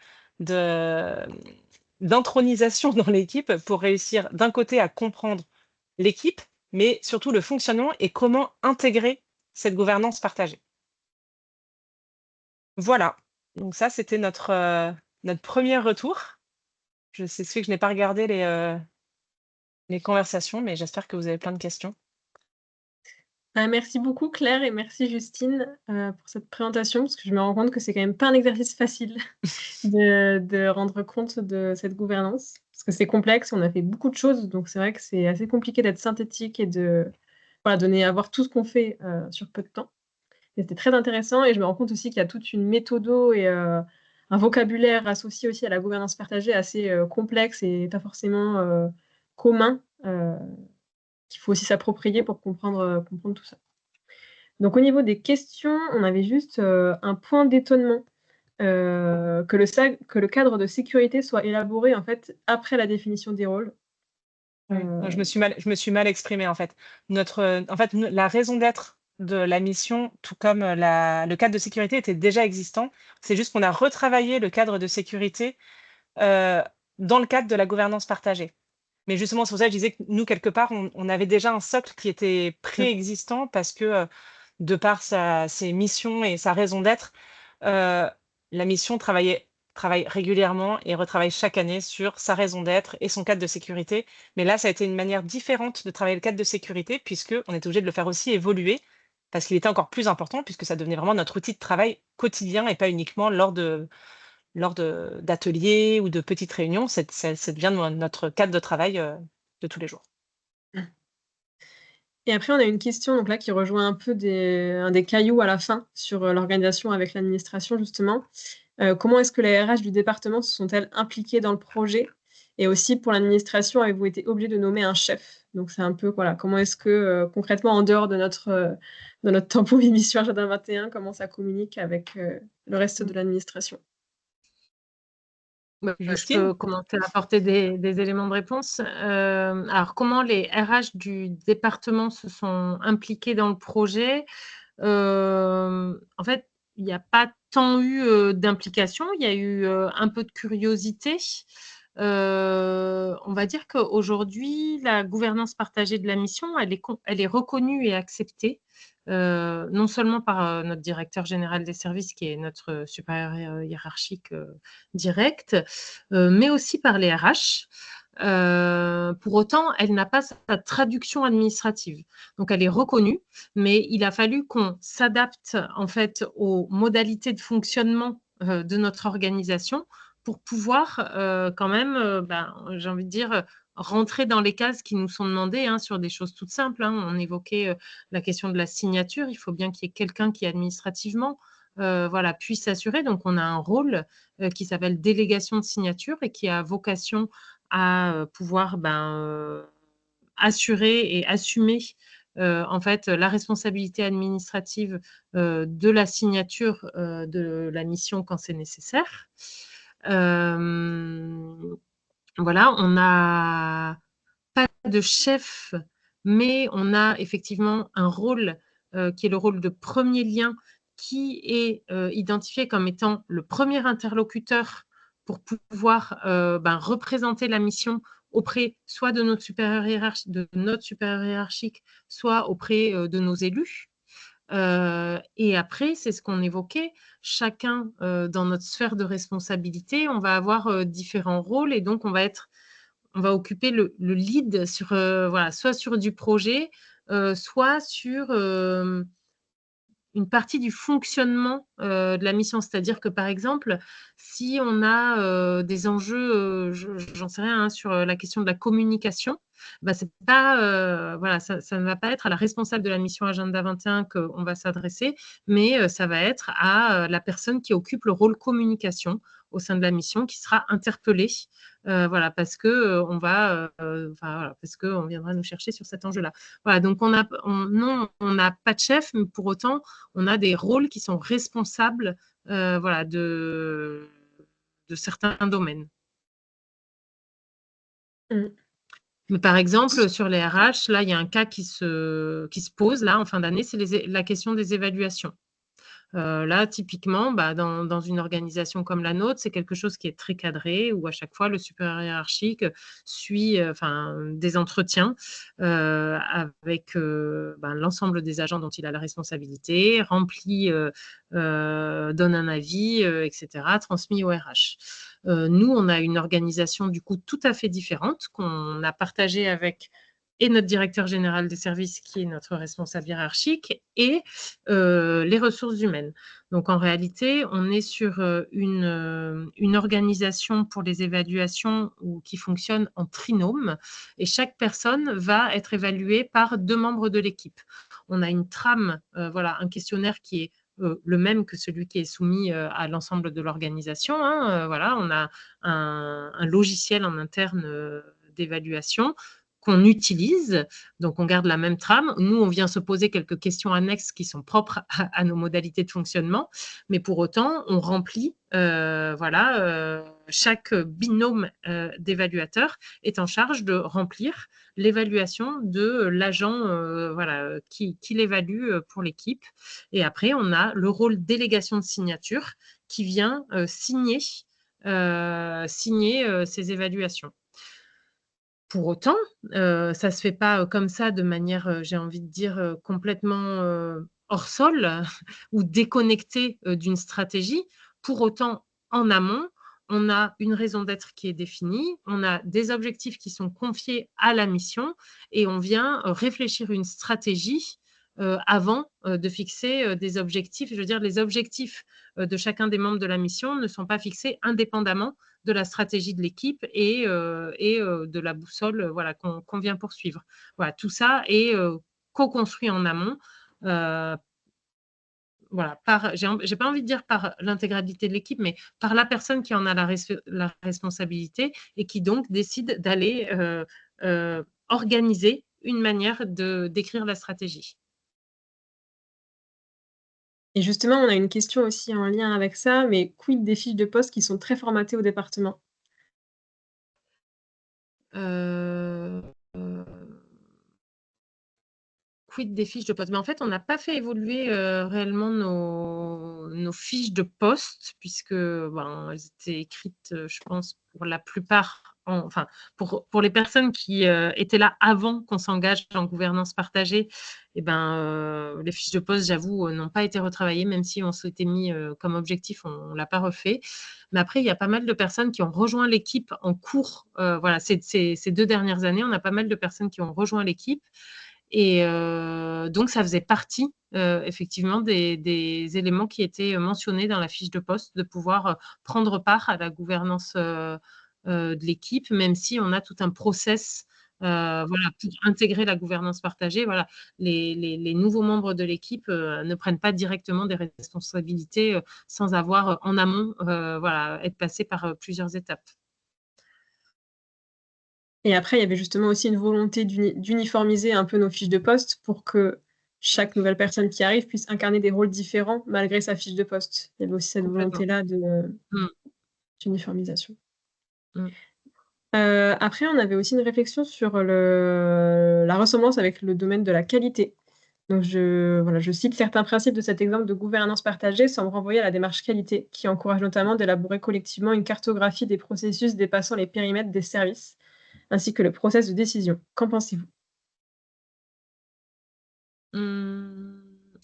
Speaker 2: d'intronisation dans l'équipe pour réussir d'un côté à comprendre l'équipe, mais surtout le fonctionnement et comment intégrer cette gouvernance partagée. Voilà, donc ça, c'était notre premier retour. Je sais que je n'ai pas regardé les conversations, mais j'espère que vous avez plein de questions.
Speaker 1: Merci beaucoup Claire et merci Justine, pour cette présentation, parce que je me rends compte que c'est quand même pas un exercice facile de rendre compte de cette gouvernance. Parce que c'est complexe, on a fait beaucoup de choses, donc c'est vrai que c'est assez compliqué d'être synthétique et de avoir tout ce qu'on fait, sur peu de temps. Et c'était très intéressant et je me rends compte aussi qu'il y a toute une méthodo et un vocabulaire associé aussi à la gouvernance partagée assez, complexe et pas forcément, commun, qu'il faut aussi s'approprier pour comprendre tout ça. Donc au niveau des questions, on avait juste, un point d'étonnement, que le cadre de sécurité soit élaboré, en fait, après la définition des rôles.
Speaker 2: Oui, moi, je me suis mal exprimée, en fait. En fait, la raison d'être de la mission, tout comme le cadre de sécurité était déjà existant. C'est juste qu'on a retravaillé le cadre de sécurité dans le cadre de la gouvernance partagée. Mais justement, c'est pour ça que je disais que nous, quelque part, on avait déjà un socle qui était préexistant parce que, de par ses missions et sa raison d'être, la mission travaille régulièrement et retravaille chaque année sur sa raison d'être et son cadre de sécurité. Mais là, ça a été une manière différente de travailler le cadre de sécurité puisqu'on était obligé de le faire aussi évoluer parce qu'il était encore plus important puisque ça devenait vraiment notre outil de travail quotidien et pas uniquement lors d'ateliers ou de petites réunions. Ça devient notre cadre de travail de tous les jours.
Speaker 1: Et après, on a une question donc là qui rejoint un peu un des cailloux à la fin sur, l'organisation avec l'administration justement. Comment est-ce que les RH du département se sont-elles impliquées dans le projet? Et aussi pour l'administration, avez-vous été obligés de nommer un chef? Donc c'est un peu, voilà, comment est-ce que, concrètement en dehors de notre tampon émission Agenda 21, comment ça communique avec, le reste de l'administration?
Speaker 3: Je
Speaker 2: Justine?
Speaker 3: peux commencer à apporter des éléments de réponse. Alors comment les RH du département se sont impliqués dans le projet? En fait, il n'y a pas tant eu, d'implication, il y a eu, un peu de curiosité. On va dire qu'aujourd'hui, la gouvernance partagée de la mission, elle est reconnue et acceptée, non seulement par, notre directeur général des services qui est notre supérieur hiérarchique, direct, mais aussi par les RH. Pour autant, elle n'a pas sa traduction administrative. Donc elle est reconnue, mais il a fallu qu'on s'adapte en fait aux modalités de fonctionnement, de notre organisation pour pouvoir, quand même, j'ai envie de dire, rentrer dans les cases qui nous sont demandées, hein, sur des choses toutes simples, hein. On évoquait, la question de la signature. Il faut bien qu'il y ait quelqu'un qui administrativement, voilà, puisse assurer. Donc on a un rôle, qui s'appelle délégation de signature et qui a vocation à, pouvoir, assurer et assumer, en fait, la responsabilité administrative, de la signature, de la mission quand c'est nécessaire. Voilà, on n'a pas de chef, mais on a effectivement un rôle, qui est le rôle de premier lien, qui est, identifié comme étant le premier interlocuteur pour pouvoir, représenter la mission auprès soit de notre supérieur hiérarchique, soit auprès, de nos élus. Et après, c'est ce qu'on évoquait, chacun, dans notre sphère de responsabilité, on va avoir, différents rôles et donc on va occuper le lead sur, voilà, soit sur du projet, soit sur, une partie du fonctionnement, de la mission. C'est-à-dire que, par exemple, si on a, des enjeux, j'en sais rien, hein, sur, la question de la communication, c'est pas, voilà, ça ne va pas être à la responsable de la mission Agenda 21 qu'on va s'adresser, mais, ça va être à, la personne qui occupe le rôle communication au sein de la mission qui sera interpellé, voilà, parce que parce qu'on viendra nous chercher sur cet enjeu-là. Voilà, donc on n'a pas de chef, mais pour autant, on a des rôles qui sont responsables voilà, de certains domaines. Mais par exemple, sur les RH, là, il y a un cas qui se pose là en fin d'année, c'est la question des évaluations. Là, typiquement, dans une organisation comme la nôtre, c'est quelque chose qui est très cadré, où à chaque fois, le supérieur hiérarchique suit des entretiens avec l'ensemble des agents dont il a la responsabilité, remplit, donne un avis, etc., transmis au RH. Nous, on a une organisation du coup tout à fait différente qu'on a partagée avec et notre directeur général des services, qui est notre responsable hiérarchique, et les ressources humaines. Donc, en réalité, on est sur une organisation pour les évaluations qui fonctionne en trinôme, et chaque personne va être évaluée par 2 membres de l'équipe. On a une trame, un questionnaire qui est le même que celui qui est soumis à l'ensemble de l'organisation. On a un logiciel en interne d'évaluation qu'on utilise, donc on garde la même trame. Nous, on vient se poser quelques questions annexes qui sont propres à nos modalités de fonctionnement, mais pour autant, on remplit, chaque binôme d'évaluateurs est en charge de remplir l'évaluation de l'agent qui l'évalue pour l'équipe. Et après, on a le rôle délégation de signature qui vient signer ces évaluations. Pour autant, ça ne se fait pas comme ça de manière, j'ai envie de dire, complètement hors sol ou déconnectée d'une stratégie. Pour autant, en amont, on a une raison d'être qui est définie, on a des objectifs qui sont confiés à la mission et on vient réfléchir une stratégie avant de fixer des objectifs. Je veux dire, les objectifs de chacun des membres de la mission ne sont pas fixés indépendamment de la stratégie de l'équipe et de la boussole qu'on vient poursuivre. Voilà, tout ça est co-construit en amont. J'ai pas envie de dire par l'intégralité de l'équipe, mais par la personne qui en a la responsabilité et qui donc décide d'aller organiser une manière d'écrire la stratégie.
Speaker 1: Et justement, on a une question aussi en lien avec ça, mais quid des fiches de poste qui sont très formatées au département?
Speaker 3: Heu, Quid des fiches de poste? Mais en fait, on n'a pas fait évoluer réellement nos fiches de poste puisque elles étaient écrites, je pense, pour la plupart, pour les personnes qui étaient là avant qu'on s'engage en gouvernance partagée, les fiches de poste, j'avoue, n'ont pas été retravaillées, même si on s'était mis comme objectif, on ne l'a pas refait. Mais après, il y a pas mal de personnes qui ont rejoint l'équipe en cours. Ces 2 dernières années, on a pas mal de personnes qui ont rejoint l'équipe. Et donc, ça faisait partie effectivement des éléments qui étaient mentionnés dans la fiche de poste, de pouvoir prendre part à la gouvernance de l'équipe, même si on a tout un process pour intégrer la gouvernance partagée. Voilà, les nouveaux membres de l'équipe ne prennent pas directement des responsabilités sans avoir en amont être passés par plusieurs étapes.
Speaker 1: Et après, il y avait justement aussi une volonté d'uniformiser un peu nos fiches de poste pour que chaque nouvelle personne qui arrive puisse incarner des rôles différents malgré sa fiche de poste. Il y avait aussi cette
Speaker 3: Complètement.
Speaker 1: volonté-là
Speaker 3: Mmh.
Speaker 1: d'uniformisation.
Speaker 3: Mmh.
Speaker 1: Après, on avait aussi une réflexion sur la ressemblance avec le domaine de la qualité. Donc je cite certains principes de cet exemple de gouvernance partagée sans me renvoyer à la démarche qualité, qui encourage notamment d'élaborer collectivement une cartographie des processus dépassant les périmètres des services, ainsi que le process de décision. Qu'en pensez-vous?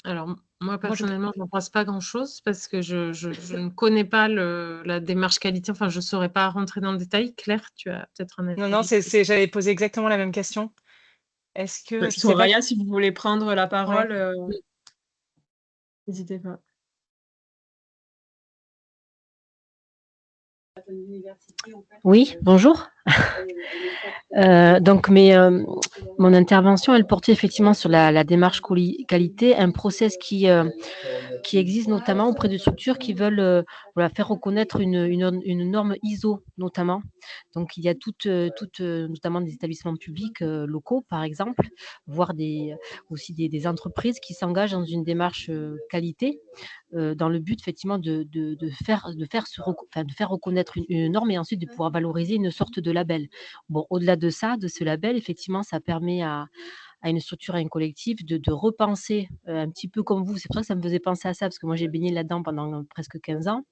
Speaker 3: Alors, moi,
Speaker 2: Moi, je
Speaker 3: personnellement, je n'en pense pas grand-chose parce que je ne connais pas la démarche qualité. Enfin, je ne saurais pas rentrer dans le détail. Claire, tu as peut-être un
Speaker 2: non,
Speaker 3: avis plus.
Speaker 2: j'allais poser exactement la même question. Est-ce que je sais pas
Speaker 1: Soraya, si vous voulez prendre la
Speaker 2: ouais.
Speaker 1: parole, n'hésitez pas.
Speaker 4: Oui, bonjour. Donc, Mon intervention, elle portait effectivement sur la démarche qualité, un process qui existe notamment auprès de structures qui veulent voilà, faire reconnaître une norme ISO notamment. Donc il y a toutes notamment des établissements publics locaux par exemple, voire aussi des entreprises qui s'engagent dans une démarche qualité dans le but effectivement de faire reconnaître une norme et ensuite de pouvoir valoriser une sorte de label. Bon, au-delà de ça, de ce label, effectivement, ça permet à une structure, à un collectif de repenser, un petit peu comme vous. C'est pour ça que ça me faisait penser à ça, parce que moi j'ai baigné là-dedans pendant presque 15 ans.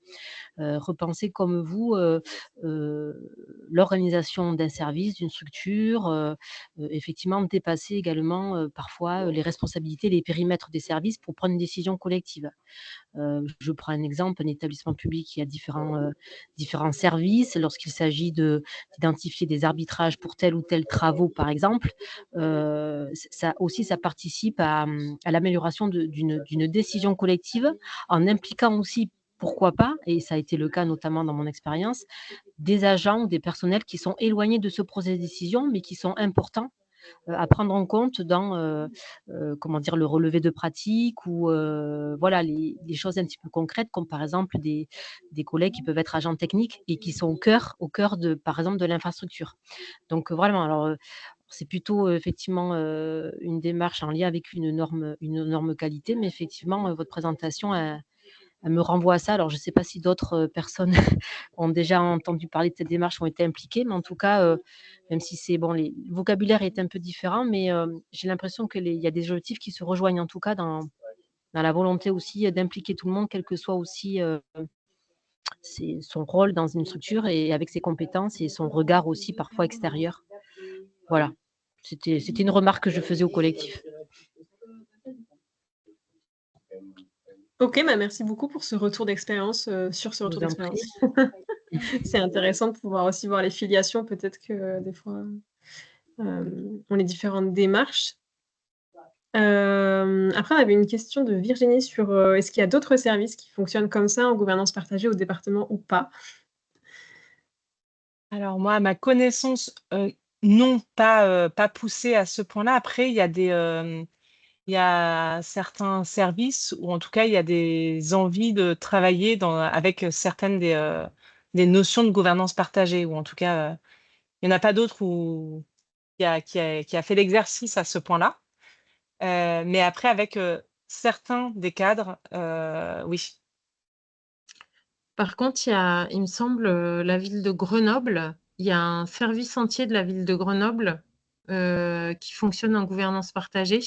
Speaker 4: Repenser comme vous, l'organisation d'un service, d'une structure, effectivement dépasser également, parfois, les responsabilités, les périmètres des services pour prendre une décision collective. Je prends un exemple, un établissement public qui a différents services. Lorsqu'il s'agit d'identifier des arbitrages pour tel ou tel travaux, par exemple, ça aussi, ça participe à l'amélioration d'une décision collective en impliquant aussi, pourquoi pas, et ça a été le cas notamment dans mon expérience, des agents ou des personnels qui sont éloignés de ce processus de décision, mais qui sont importants à prendre en compte dans, comment dire? Le relevé de pratique ou, voilà, les choses un petit peu concrètes comme par exemple des collègues qui peuvent être agents techniques et qui sont au cœur de, par exemple, de l'infrastructure. Donc, vraiment alors, c'est plutôt, effectivement, une démarche en lien avec une norme qualité, mais effectivement, votre présentation, elle me renvoie à ça. Alors je ne sais pas si d'autres, personnes ont déjà entendu parler de cette démarche, ont été impliquées, mais en tout cas, même si c'est bon, le vocabulaire est un peu différent, mais j'ai l'impression il y a des objectifs qui se rejoignent en tout cas dans la volonté aussi, d'impliquer tout le monde, quel que soit aussi, son rôle dans une structure et avec ses compétences et son regard aussi parfois extérieur. Voilà, c'était une remarque que je faisais au collectif.
Speaker 1: OK, bah, merci beaucoup pour ce retour d'expérience, sur ce
Speaker 4: Je
Speaker 1: retour
Speaker 4: vous en prie.
Speaker 1: d'expérience. C'est intéressant de pouvoir aussi voir les filiations, peut-être que des fois, on les différentes démarches. Après, on avait une question de Virginie sur, est-ce qu'il y a d'autres services qui fonctionnent comme ça en gouvernance partagée au département ou pas?
Speaker 2: Alors moi, à ma connaissance, non, pas poussé à ce point-là. Après, il y a certains services ou en tout cas, il y a des envies de travailler avec, certaines des notions de gouvernance partagée ou en tout cas, il y en a pas d'autres où qui a fait l'exercice à ce point-là. Mais après avec, certains des cadres, oui.
Speaker 3: Par contre, il me semble, la ville de Grenoble, il y a un service entier de la ville de Grenoble, qui fonctionne en gouvernance partagée,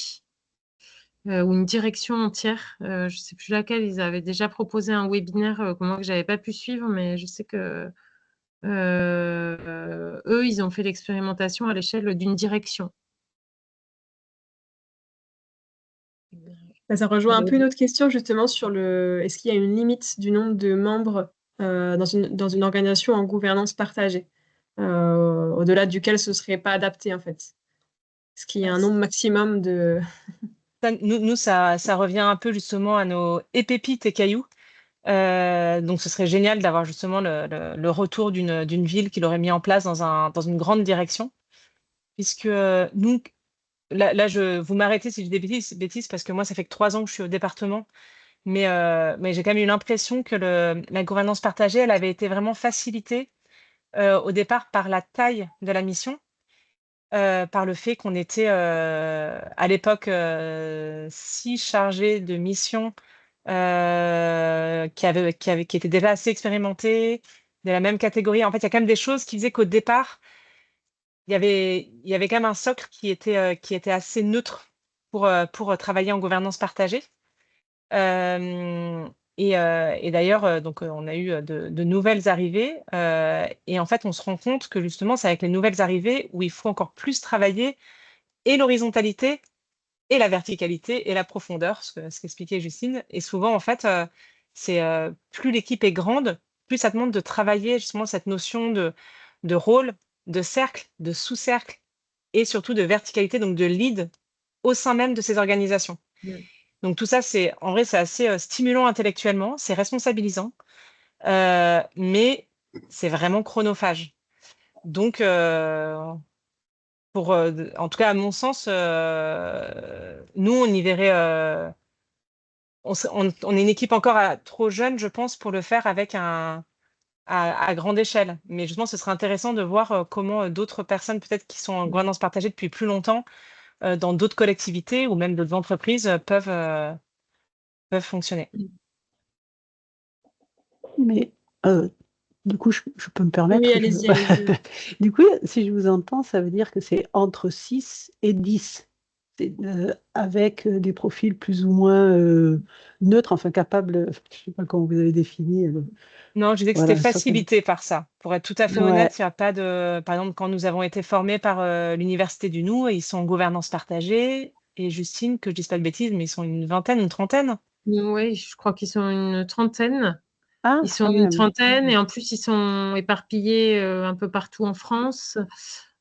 Speaker 3: ou une direction entière, je sais plus laquelle. Ils avaient déjà proposé un webinaire, que moi que j'avais pas pu suivre, mais je sais que, eux, ils ont fait l'expérimentation à l'échelle d'une direction.
Speaker 1: Bah, ça rejoint un peu une autre question justement sur est-ce qu'il y a une limite du nombre de membres, dans une organisation en gouvernance partagée? Au-delà duquel ce serait pas adapté, en fait? Est-ce qu'il y a un nombre maximum de
Speaker 2: Ça revient un peu justement à nos et pépites et cailloux. Donc ce serait génial d'avoir justement le retour d'une ville qui l'aurait mis en place dans une grande direction. Puisque, nous là vous m'arrêtez si je dis des bêtises parce que moi ça fait que 3 ans que je suis au département, mais j'ai quand même eu l'impression que la gouvernance partagée, elle avait été vraiment facilitée, au départ par la taille de la mission, par le fait qu'on était, à l'époque, 6 chargés de mission, qui étaient déjà assez expérimentés, de la même catégorie. En fait, il y a quand même des choses qui faisaient qu'au départ, il y avait quand même un socle qui était assez neutre pour travailler en gouvernance partagée. Hem et d'ailleurs, donc on a eu, de nouvelles arrivées, et en fait, on se rend compte que justement, c'est avec les nouvelles arrivées où il faut encore plus travailler et l'horizontalité et la verticalité et la profondeur, ce qu'expliquait Justine. Et souvent, en fait, c'est, plus l'équipe est grande, plus ça demande de travailler justement cette notion de rôle, de cercle, de sous-cercle et surtout de verticalité, donc de lead au sein même de ces organisations.
Speaker 3: Mmh.
Speaker 2: Donc tout ça, en vrai, c'est assez, stimulant intellectuellement, c'est responsabilisant, mais c'est vraiment chronophage. Donc en tout cas, à mon sens, nous, on y verrait. On est une équipe encore trop jeune, je pense, pour le faire avec à grande échelle. Mais justement, ce serait intéressant de voir comment d'autres personnes, peut-être qui sont en gouvernance partagée depuis plus longtemps, dans d'autres collectivités ou même d'autres entreprises, peuvent fonctionner.
Speaker 5: Mais du coup, je peux me permettre.
Speaker 1: Oui, allez-y, allez-y.
Speaker 5: Du coup, si je vous entends, ça veut dire que c'est entre 6 et 10, avec des profils plus ou moins neutres, enfin capables, je ne sais pas comment vous avez défini.
Speaker 2: Non, je disais que
Speaker 5: Voilà,
Speaker 2: c'était
Speaker 5: certaines-
Speaker 2: facilité par ça. Pour être tout à fait
Speaker 5: Ouais.
Speaker 2: honnête, il n'y a pas de. Par exemple, quand nous avons été formés par l'Université du Nou, ils sont en gouvernance partagée. Et Justine, que je dise pas de bêtises, mais ils sont une vingtaine, une trentaine.
Speaker 3: Oui, je crois qu'ils sont une trentaine.
Speaker 5: Ah,
Speaker 3: Ils sont
Speaker 5: quand
Speaker 3: une
Speaker 5: même.
Speaker 3: trentaine et en plus, ils sont éparpillés un peu partout en France.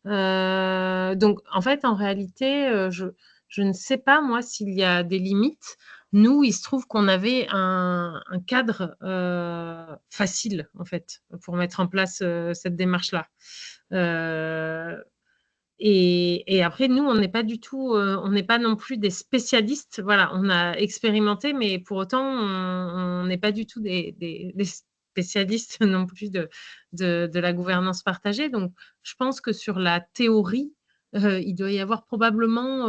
Speaker 3: Donc, en fait, en réalité, je ne sais pas, moi, s'il y a des limites. Nous, il se trouve qu'on avait un cadre facile, en fait, pour mettre en place cette démarche-là. Et après, nous, on n'est pas du tout, on n'est pas non plus des spécialistes. Voilà, on a expérimenté, mais pour autant, on n'est pas du tout des spécialistes non plus de la gouvernance partagée. Donc, je pense que sur la théorie, il doit y avoir probablement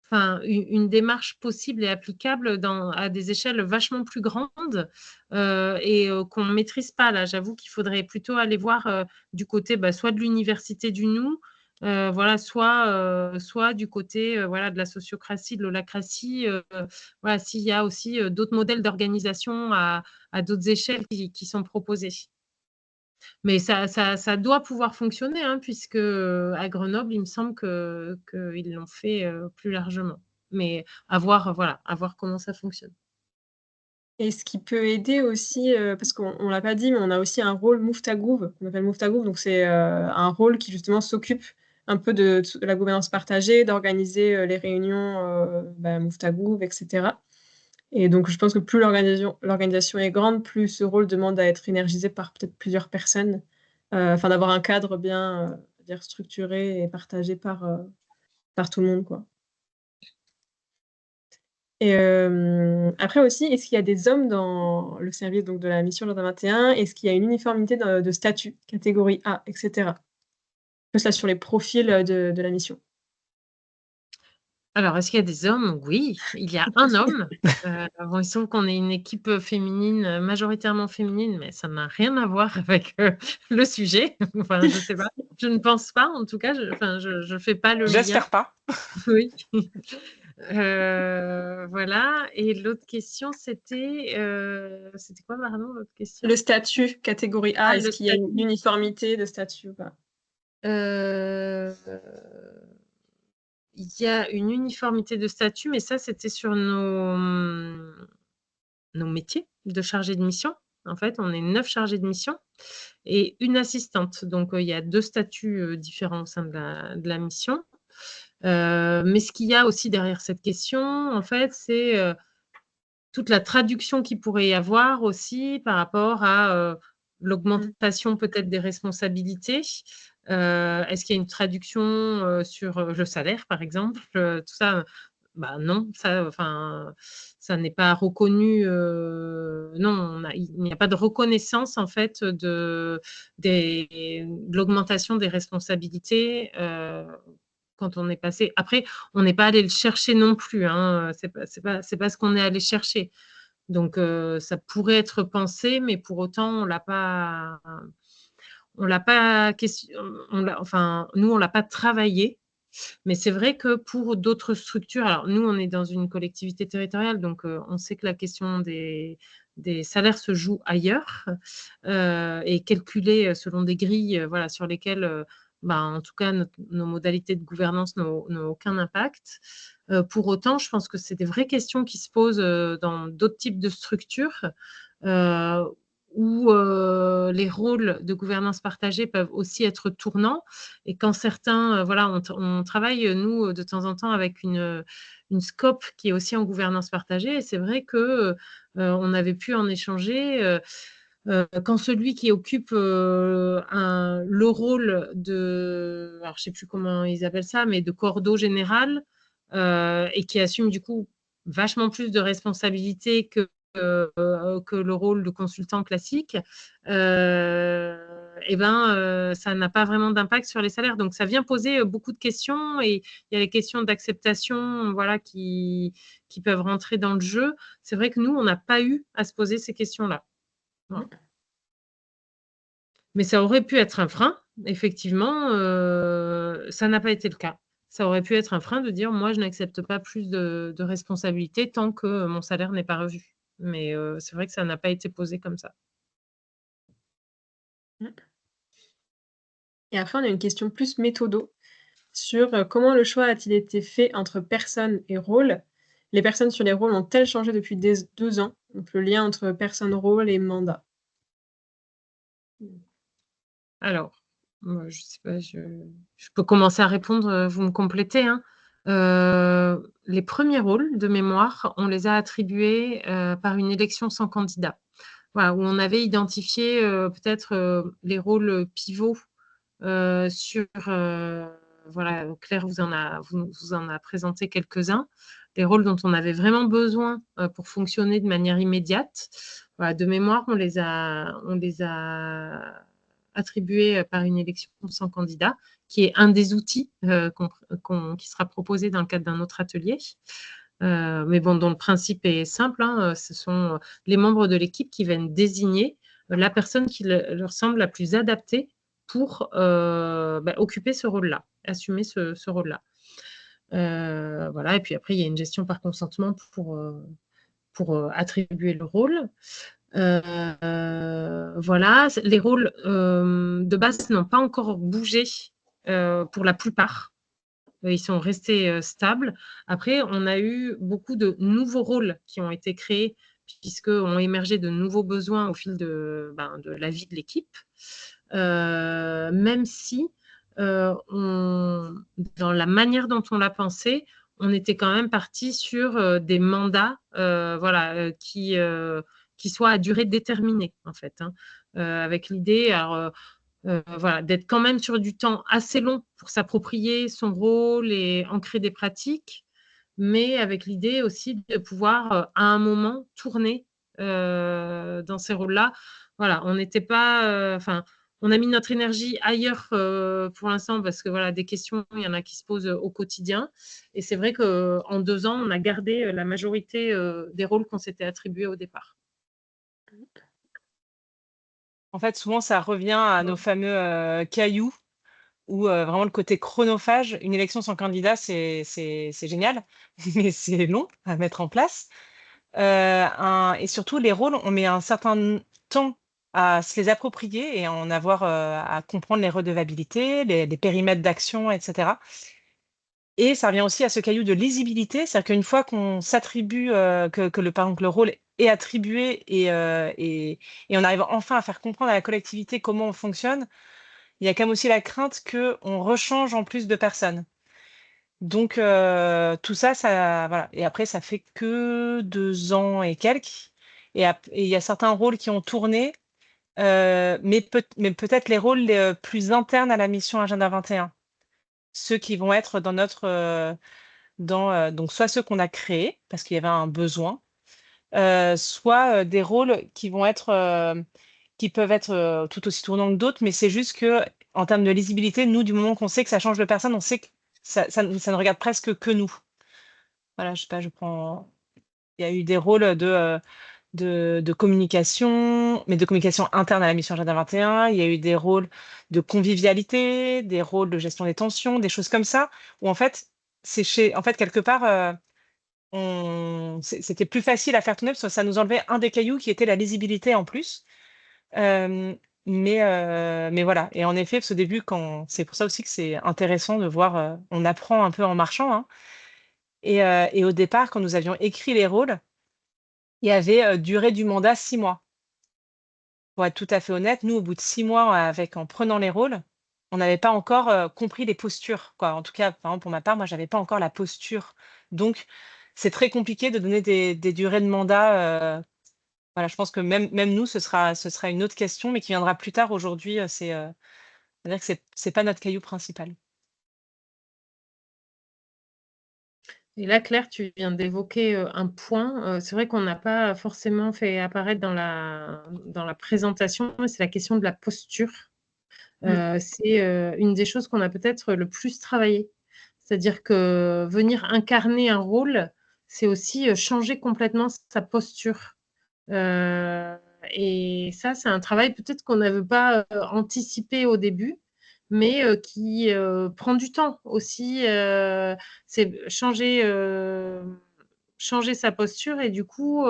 Speaker 3: enfin, une démarche possible et applicable à des échelles vachement plus grandes et qu'on ne maîtrise pas. Là, j'avoue qu'il faudrait plutôt aller voir du côté soit de l'université du Nou, voilà, soit du côté voilà, de la sociocratie, de l'holacratie, voilà, s'il y a aussi d'autres modèles d'organisation à d'autres échelles qui sont proposés. Mais ça doit pouvoir fonctionner, hein, puisque à Grenoble, il me semble qu'ils l'ont fait plus largement. Mais voilà, à voir comment ça fonctionne.
Speaker 1: Et ce qui peut aider aussi, parce qu'on ne l'a pas dit, mais on a aussi un rôle Mouftagouf, qu'on appelle Mouftagouf, donc c'est un rôle qui justement s'occupe un peu de la gouvernance partagée, d'organiser les réunions Mouftagouf, etc. Et donc je pense que plus l'organisation est grande, plus ce rôle demande à être énergisé par peut-être plusieurs personnes, enfin d'avoir un cadre bien dire structuré et partagé par tout le monde, quoi. Et après aussi, est-ce qu'il y a des hommes dans le service donc de la mission Jardin 21? Est-ce qu'il y a une uniformité de statut, catégorie A, et cetera? Plus là sur les profils, de la mission.
Speaker 3: Alors, est-ce qu'il y a des hommes? Oui, il y a un homme. Bon, il semble qu'on ait une équipe féminine, majoritairement féminine, mais ça n'a rien à voir avec le sujet. Enfin, je ne sais pas. Je ne pense pas, en tout cas. Je fais pas le lien.
Speaker 2: J'espère pas.
Speaker 3: Oui. Voilà. Et l'autre question, c'était quoi, pardon, l'autre question?
Speaker 1: Le statut, catégorie A, est-ce qu'il y a une uniformité de statut ou pas?
Speaker 3: Il y a une uniformité de statut, mais ça, c'était sur nos métiers de chargés de mission. En fait, on est 9 chargés de mission et une assistante. Donc, il y a 2 statuts différents au sein de la mission. Mais ce qu'il y a aussi derrière cette question, en fait, c'est toute la traduction qu'il pourrait y avoir aussi par rapport à l'augmentation peut-être des responsabilités. Est-ce qu'il y a une traduction sur le salaire, par exemple? Tout ça, non, ça n'est pas reconnu. Non, il n'y a pas de reconnaissance en fait de l'augmentation des responsabilités quand on est passé. Après, on n'est pas allé le chercher non plus. Hein, c'est pas ce qu'on est allé chercher. Donc, ça pourrait être pensé, mais pour autant, on l'a pas. Nous, on l'a pas travaillé. Mais c'est vrai que pour d'autres structures, alors nous, on est dans une collectivité territoriale, donc on sait que la question des salaires se joue ailleurs et calculée selon des grilles voilà, sur lesquelles, en tout cas, nos modalités de gouvernance n'ont aucun impact. Pour autant, je pense que c'est des vraies questions qui se posent dans d'autres types de structures où les rôles de gouvernance partagée peuvent aussi être tournants. Et quand certains, voilà, on travaille, nous, de temps en temps avec une scope qui est aussi en gouvernance partagée. Et c'est vrai qu'on avait pu en échanger. quand celui qui occupe le rôle de, alors je sais plus comment ils appellent ça, mais de cordeau général, et qui assume du coup vachement plus de responsabilités que le rôle de consultant classique, et ben, ça n'a pas vraiment d'impact sur les salaires. Donc, ça vient poser beaucoup de questions et il y a les questions d'acceptation, voilà, qui peuvent rentrer dans le jeu. C'est vrai que nous, on n'a pas eu à se poser ces questions-là. Voilà. Mais ça aurait pu être un frein, effectivement, ça n'a pas été le cas. Ça aurait pu être un frein de dire, moi, je n'accepte pas plus de responsabilités tant que mon salaire n'est pas revu. Mais c'est vrai que ça n'a pas été posé comme ça.
Speaker 1: Et après, on a une question plus méthodo sur comment le choix a-t-il été fait entre personnes et rôles. Les personnes sur les rôles ont-elles changé depuis 2 ans? Donc le lien entre personne, rôle et mandat.
Speaker 3: Alors, moi, je sais pas, je peux commencer à répondre, vous me complétez, hein. Les premiers rôles de mémoire, on les a attribués par une élection sans candidat. Voilà, où on avait identifié peut-être les rôles pivots sur, voilà, Claire vous en a présenté quelques-uns, les rôles dont on avait vraiment besoin pour fonctionner de manière immédiate. Voilà, de mémoire, on les a attribués par une élection sans candidat, qui est un des outils qui sera proposé dans le cadre d'un autre atelier. Mais bon, dont le principe est simple, hein, ce sont les membres de l'équipe qui viennent désigner la personne qui leur semble la plus adaptée pour occuper ce rôle-là, assumer ce rôle-là. Voilà, et puis après, il y a une gestion par consentement pour attribuer le rôle. Voilà, les rôles de base n'ont pas encore bougé pour la plupart. Ils sont restés stables. Après, on a eu beaucoup de nouveaux rôles qui ont été créés puisqu'ont émergé de nouveaux besoins au fil de la vie de l'équipe. Même si, dans la manière dont on l'a pensé, on était quand même parti sur des mandats voilà, qui soient à durée déterminée, en fait, hein. Avec l'idée, voilà, d'être quand même sur du temps assez long pour s'approprier son rôle et ancrer des pratiques, mais avec l'idée aussi de pouvoir, à un moment, tourner dans ces rôles-là. Voilà, on n'était pas, enfin, on a mis notre énergie ailleurs pour l'instant parce que voilà, des questions, il y en a qui se posent au quotidien. Et c'est vrai qu'en 2 ans, on a gardé la majorité des rôles qu'on s'était attribués au départ.
Speaker 2: En fait, souvent, ça revient à nos fameux cailloux où vraiment le côté chronophage, une élection sans candidat, c'est génial, mais c'est long à mettre en place. Et surtout, les rôles, on met un certain temps à se les approprier et à en avoir, à comprendre les redevabilités, les périmètres d'action, etc. Et ça revient aussi à ce caillou de lisibilité, c'est-à-dire qu'une fois qu'on s'attribue, par exemple, le rôle est attribué et on arrive enfin à faire comprendre à la collectivité comment on fonctionne, il y a quand même aussi la crainte qu'on rechange en plus de personnes. Donc tout ça, voilà. Et après, ça fait que 2 ans et quelques. Et il y a certains rôles qui ont tourné, mais peut-être les rôles les plus internes à la mission Agenda 21. Ceux qui vont être dans notre, donc soit ceux qu'on a créés, parce qu'il y avait un besoin, soit des rôles qui vont être, qui peuvent être tout aussi tournants que d'autres, mais c'est juste que en termes de lisibilité, nous, du moment qu'on sait que ça change de personne, on sait que ça ne regarde presque que nous. Voilà, je sais pas, il y a eu des rôles de communication, mais de communication interne à la mission Agenda 21. Il y a eu des rôles de convivialité, des rôles de gestion des tensions, des choses comme ça, où en fait, en fait, quelque part, c'était plus facile à faire tourner parce que ça nous enlevait un des cailloux qui était la lisibilité en plus. Mais voilà. Et en effet, parce qu'au début, c'est pour ça aussi que c'est intéressant de voir, on apprend un peu en marchant, hein. Et au départ, quand nous avions écrit les rôles, il y avait durée du mandat 6 mois. Pour être tout à fait honnête, nous, au bout de 6 mois, en prenant les rôles, on n'avait pas encore compris les postures, quoi. En tout cas, par exemple, pour ma part, moi, j'avais pas encore la posture. Donc, c'est très compliqué de donner des durées de mandat Voilà, je pense que même nous, ce sera une autre question, mais qui viendra plus tard. Aujourd'hui, c'est-à-dire que c'est pas notre caillou principal.
Speaker 3: Et là, Claire, tu viens d'évoquer un point. C'est vrai qu'on n'a pas forcément fait apparaître dans la présentation, mais c'est la question de la posture. C'est une des choses qu'on a peut-être le plus travaillé. C'est-à-dire que venir incarner un rôle, c'est aussi changer complètement sa posture. Et ça, c'est un travail peut-être qu'on n'avait pas anticipé au début, mais qui prend du temps aussi. C'est changer sa posture et du coup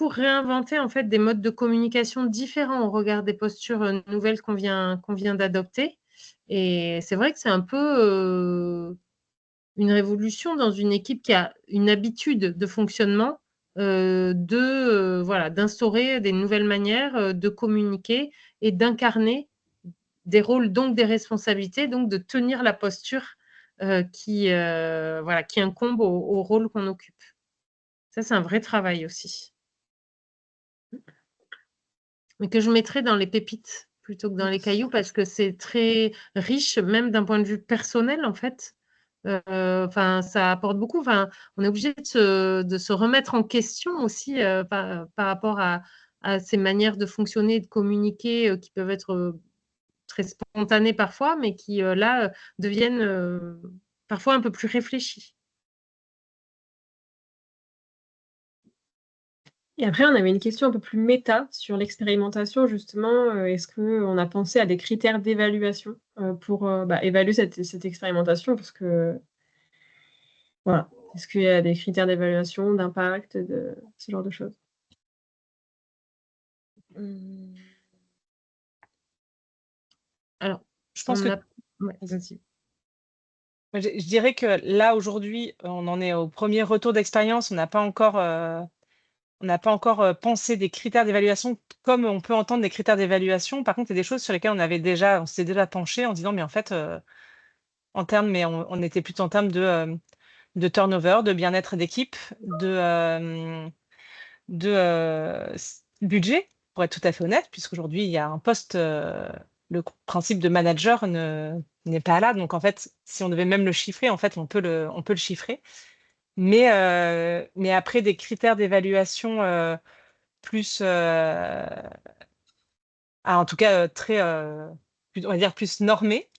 Speaker 3: réinventer en fait des modes de communication différents au regard des postures nouvelles qu'on vient d'adopter. Et c'est vrai que c'est un peu une révolution dans une équipe qui a une habitude de fonctionnement, voilà, d'instaurer des nouvelles manières de communiquer et d'incarner des rôles, donc des responsabilités, donc de tenir la posture voilà, qui incombe au rôle qu'on occupe. Ça, c'est un vrai travail aussi. Mais que je mettrais dans les pépites plutôt que dans les cailloux parce que c'est très riche, même d'un point de vue personnel, en fait. Enfin, ça apporte beaucoup. Enfin, on est obligé de se remettre en question aussi par rapport à ces manières de fonctionner et de communiquer qui peuvent être très spontanées parfois, mais qui là deviennent parfois un peu plus réfléchies.
Speaker 1: Et après, on avait une question un peu plus méta sur l'expérimentation, justement. Est-ce qu'on a pensé à des critères d'évaluation pour évaluer cette expérimentation? Parce que, voilà, est-ce qu'il y a des critères d'évaluation, d'impact, de ce genre de choses?
Speaker 3: Alors,
Speaker 2: Je pense que
Speaker 3: ouais, vas-y.
Speaker 2: je dirais que là, aujourd'hui, on en est au premier retour d'expérience. On n'a pas encore pensé des critères d'évaluation comme on peut entendre des critères d'évaluation. Par contre, il y a des choses sur lesquelles on s'est déjà penché en disant, mais en fait, on était plutôt en termes de turnover, de bien-être d'équipe, de budget, pour être tout à fait honnête, puisqu'aujourd'hui, il y a un poste, le principe de manager n'est pas là. Donc, en fait, si on devait même le chiffrer, en fait, on peut le chiffrer. Mais après, des critères d'évaluation plus, en tout cas, très, on va dire plus normés,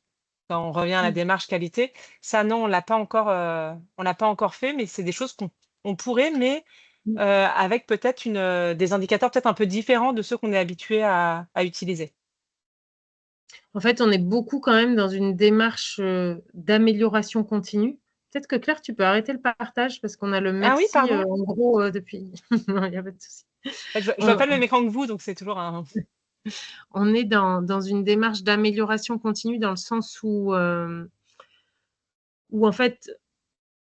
Speaker 2: quand on revient à la démarche qualité, ça non, on l'a pas encore fait, mais c'est des choses qu'on pourrait, mais avec peut-être des indicateurs peut-être un peu différents de ceux qu'on est habitué à utiliser.
Speaker 3: En fait, on est beaucoup quand même dans une démarche d'amélioration continue. Peut-être que Claire, tu peux arrêter le partage parce qu'on a le
Speaker 2: Ah oui,
Speaker 3: merci
Speaker 2: pardon.
Speaker 3: en gros depuis. Non, il n'y a pas de souci.
Speaker 2: Je vois pas le même écran que vous, donc c'est toujours un.
Speaker 3: On est dans une démarche d'amélioration continue dans le sens où en fait,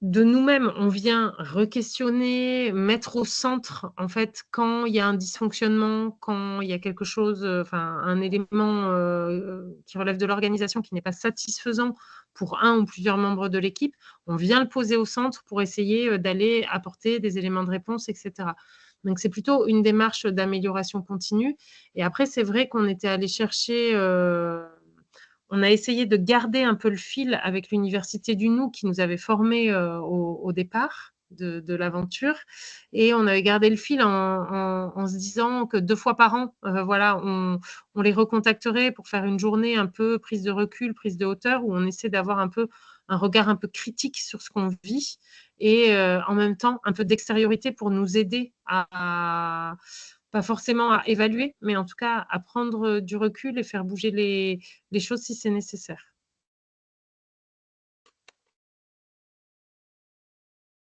Speaker 3: de nous-mêmes, on vient re-questionner, mettre au centre, en fait, quand il y a un dysfonctionnement, quand il y a quelque chose, enfin, un élément qui relève de l'organisation qui n'est pas satisfaisant pour un ou plusieurs membres de l'équipe, on vient le poser au centre pour essayer d'aller apporter des éléments de réponse, etc. Donc, c'est plutôt une démarche d'amélioration continue. Et après, c'est vrai qu'on était allé chercher on a essayé de garder un peu le fil avec l'Université du Nou qui nous avait formés au départ de l'aventure. Et on avait gardé le fil en se disant que 2 fois par an, voilà, on les recontacterait pour faire une journée un peu prise de recul, prise de hauteur, où on essaie d'avoir un peu un regard un peu critique sur ce qu'on vit et en même temps un peu d'extériorité pour nous aider pas forcément à évaluer, mais en tout cas à prendre du recul et faire bouger les choses si c'est nécessaire.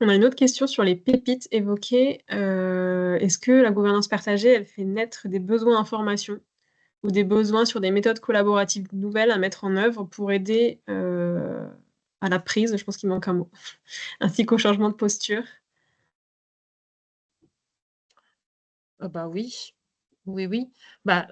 Speaker 1: On a une autre question sur les pépites évoquées. Est-ce que la gouvernance partagée, elle fait naître des besoins d'information ou des besoins sur des méthodes collaboratives nouvelles à mettre en œuvre pour aider à la prise, je pense qu'il manque un mot, ainsi qu'au changement de posture?
Speaker 3: Bah oui, oui. Bah,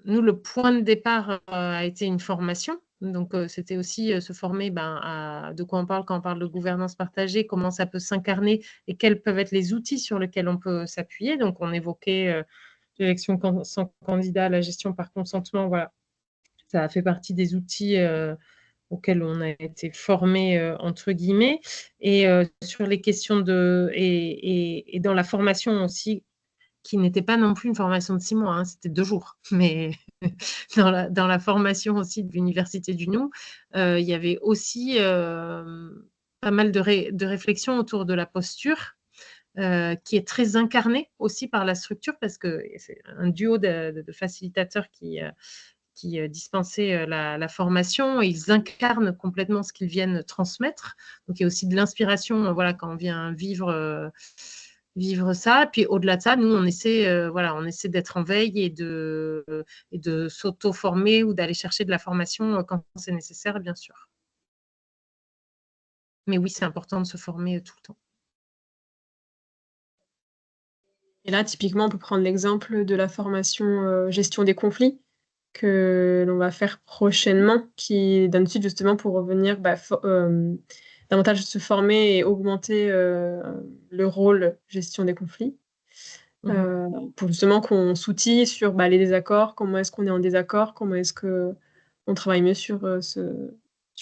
Speaker 3: nous, le point de départ a été une formation Donc, c'était aussi se former à de quoi on parle quand on parle de gouvernance partagée, comment ça peut s'incarner et quels peuvent être les outils sur lesquels on peut s'appuyer. Donc, on évoquait l'élection sans candidat, la gestion par consentement. Voilà, ça a fait partie des outils auxquels on a été formé, entre guillemets. Et sur les questions et dans la formation aussi, qui n'était pas non plus une formation de 6 mois, hein, c'était 2 jours. Mais dans la formation aussi de l'Université du Nou, il y avait aussi pas mal de réflexions autour de la posture, qui est très incarnée aussi par la structure, parce que c'est un duo de facilitateurs qui dispensaient la formation. Ils incarnent complètement ce qu'ils viennent transmettre. Donc, il y a aussi de l'inspiration, voilà, quand on vient vivre ça. Puis au-delà de ça, nous, on essaie d'être en veille et de s'auto-former ou d'aller chercher de la formation quand c'est nécessaire, bien sûr. Mais oui, c'est important de se former tout le temps.
Speaker 1: Et là, typiquement, on peut prendre l'exemple de la formation gestion des conflits que l'on va faire prochainement, qui donne suite justement pour revenir davantage se former et augmenter le rôle gestion des conflits. Pour justement qu'on s'outille sur les désaccords, comment est-ce qu'on est en désaccord, comment est-ce qu'on travaille mieux sur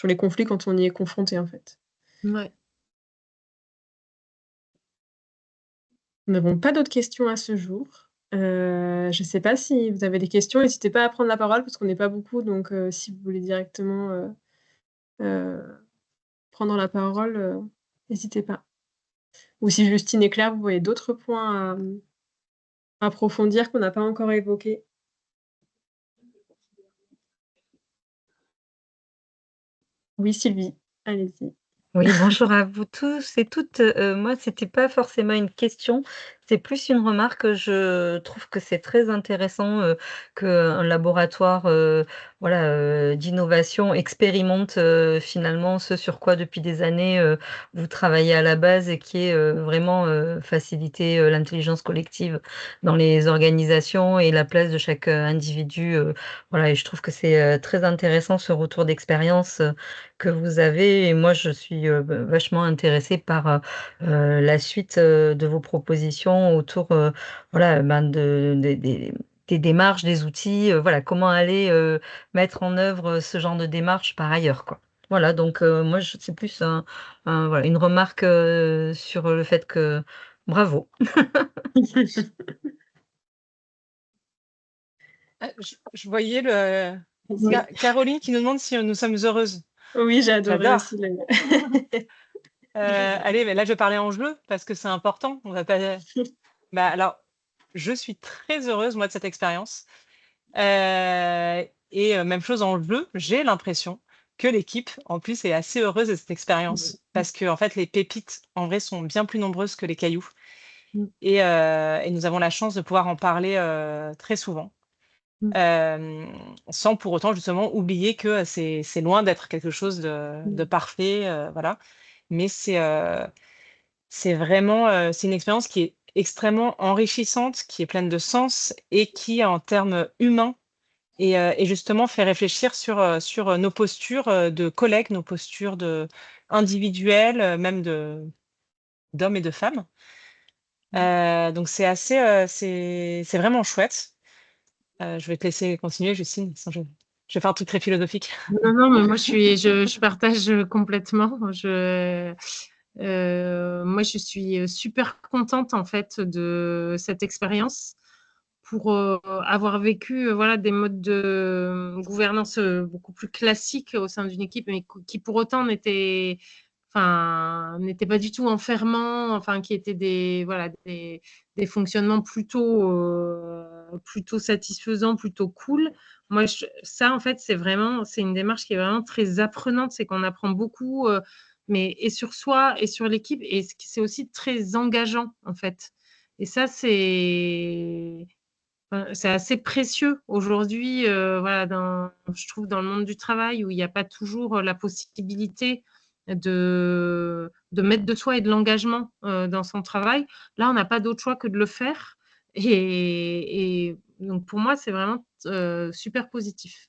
Speaker 1: les conflits quand on y est confronté, en fait.
Speaker 3: Ouais.
Speaker 1: Nous n'avons pas d'autres questions à ce jour. Je ne sais pas si vous avez des questions, n'hésitez pas à prendre la parole parce qu'on n'est pas beaucoup, donc si vous voulez directement prendre la parole, n'hésitez pas. Ou si Justine et Claire, vous voyez d'autres points à approfondir qu'on n'a pas encore évoqués. Oui, Sylvie, allez-y.
Speaker 6: Oui, bonjour à vous tous et toutes. Moi, c'était pas forcément une question, c'est plus une remarque. Je trouve que c'est très intéressant, qu'un laboratoire, voilà, d'innovation expérimente, finalement ce sur quoi depuis des années, vous travaillez à la base et qui est, vraiment, faciliter, l'intelligence collective dans les organisations et la place de chaque, individu, voilà. Et je trouve que c'est, très intéressant ce retour d'expérience, que vous avez. Et moi, je suis vachement intéressée par la suite de vos propositions autour voilà, des démarches, des outils, voilà, comment aller mettre en œuvre ce genre de démarche par ailleurs, quoi. Voilà, donc moi, c'est plus voilà, une remarque sur le fait que bravo.
Speaker 2: Ah, je voyais
Speaker 1: Oui.
Speaker 2: Caroline qui nous demande si nous sommes heureuses.
Speaker 1: Oui, j'ai adoré
Speaker 2: J'adore.
Speaker 1: aussi.
Speaker 2: Allez, mais là, je vais parler en jeu parce que c'est important. On va pas. Alors, je suis très heureuse, moi, de cette expérience. Et même chose en jeu, j'ai l'impression que l'équipe, en plus, est assez heureuse de cette expérience parce que, en fait, les pépites, en vrai, sont bien plus nombreuses que les cailloux. Et nous avons la chance de pouvoir en parler très souvent. Sans pour autant justement oublier que c'est loin d'être quelque chose de parfait, voilà. Mais c'est vraiment, c'est une expérience qui est extrêmement enrichissante, qui est pleine de sens et qui, en termes humains et justement fait réfléchir sur nos postures, de collègues, nos postures individuelles, même d'hommes et de femmes. Donc c'est assez, c'est vraiment chouette. Je vais te laisser continuer, Justine, sinon je vais faire un truc très philosophique.
Speaker 3: Non, mais moi, je partage complètement. Moi, je suis super contente, en fait, de cette expérience pour avoir vécu voilà, des modes de gouvernance beaucoup plus classiques au sein d'une équipe, mais qui pour autant n'étaient pas du tout enfermants, enfin, qui étaient des fonctionnements plutôt satisfaisants, plutôt cool. Moi, ça, en fait, c'est une démarche qui est vraiment très apprenante, c'est qu'on apprend beaucoup, mais et sur soi et sur l'équipe, et c'est aussi très engageant, en fait. Et ça, c'est assez précieux aujourd'hui, voilà, je trouve dans le monde du travail où il n'y a pas toujours la possibilité de mettre de soi et de l'engagement dans son travail. Là, on n'a pas d'autre choix que de le faire. Et donc, pour moi, c'est vraiment super positif.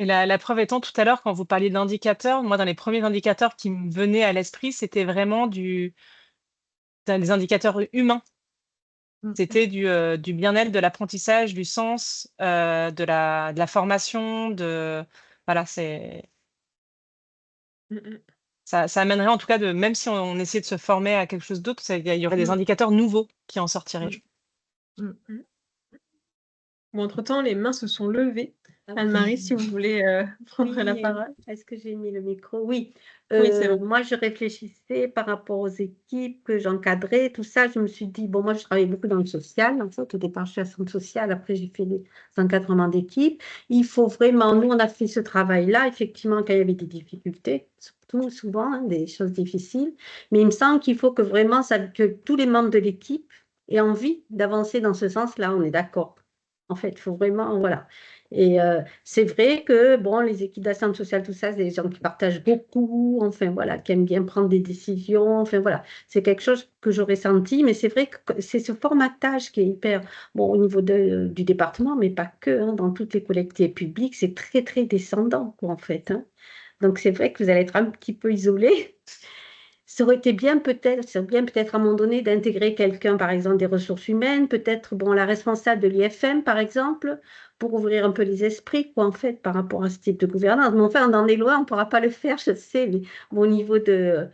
Speaker 2: Et la preuve étant, tout à l'heure, quand vous parliez d'indicateurs, moi, dans les premiers indicateurs qui me venaient à l'esprit, c'était vraiment des indicateurs humains. C'était du bien-être, de l'apprentissage, du sens, de la formation, voilà, ça amènerait en tout cas même si on essayait de se former à quelque chose d'autre, il y aurait des indicateurs nouveaux qui en sortiraient.
Speaker 1: Bon, entre-temps, les mains se sont levées. Anne-Marie, si vous voulez prendre la parole.
Speaker 7: Est-ce que j'ai mis le micro? Oui.
Speaker 1: Oui, c'est bon.
Speaker 7: Moi, je réfléchissais par rapport aux équipes que j'encadrais, tout ça. Je me suis dit, bon, moi, je travaillais beaucoup dans le social. En fait, au départ, je suis assistante sociale. Après, j'ai fait des encadrements d'équipe. Il faut vraiment, nous, on a fait ce travail-là, effectivement, quand il y avait des difficultés, surtout souvent, hein, des choses difficiles. Mais il me semble qu'il faut que vraiment, que tous les membres de l'équipe aient envie d'avancer dans ce sens-là. On est d'accord. En fait, il faut vraiment, voilà. Et c'est vrai que, bon, les équipes d'assistance sociale, tout ça, c'est des gens qui partagent beaucoup, enfin, voilà, qui aiment bien prendre des décisions, enfin, voilà. C'est quelque chose que j'aurais senti, mais c'est vrai que c'est ce formatage qui est hyper, bon, au niveau du département, mais pas que, hein, dans toutes les collectivités publiques, c'est très, très descendant, quoi, en fait, hein. Donc, c'est vrai que vous allez être un petit peu isolé. Ça aurait été bien peut-être à un moment donné d'intégrer quelqu'un, par exemple des ressources humaines, peut-être bon, la responsable de l'IFM, par exemple, pour ouvrir un peu les esprits, quoi, en fait, par rapport à ce type de gouvernance. Mais enfin, dans les lois, on ne pourra pas le faire, je sais, mais au niveau de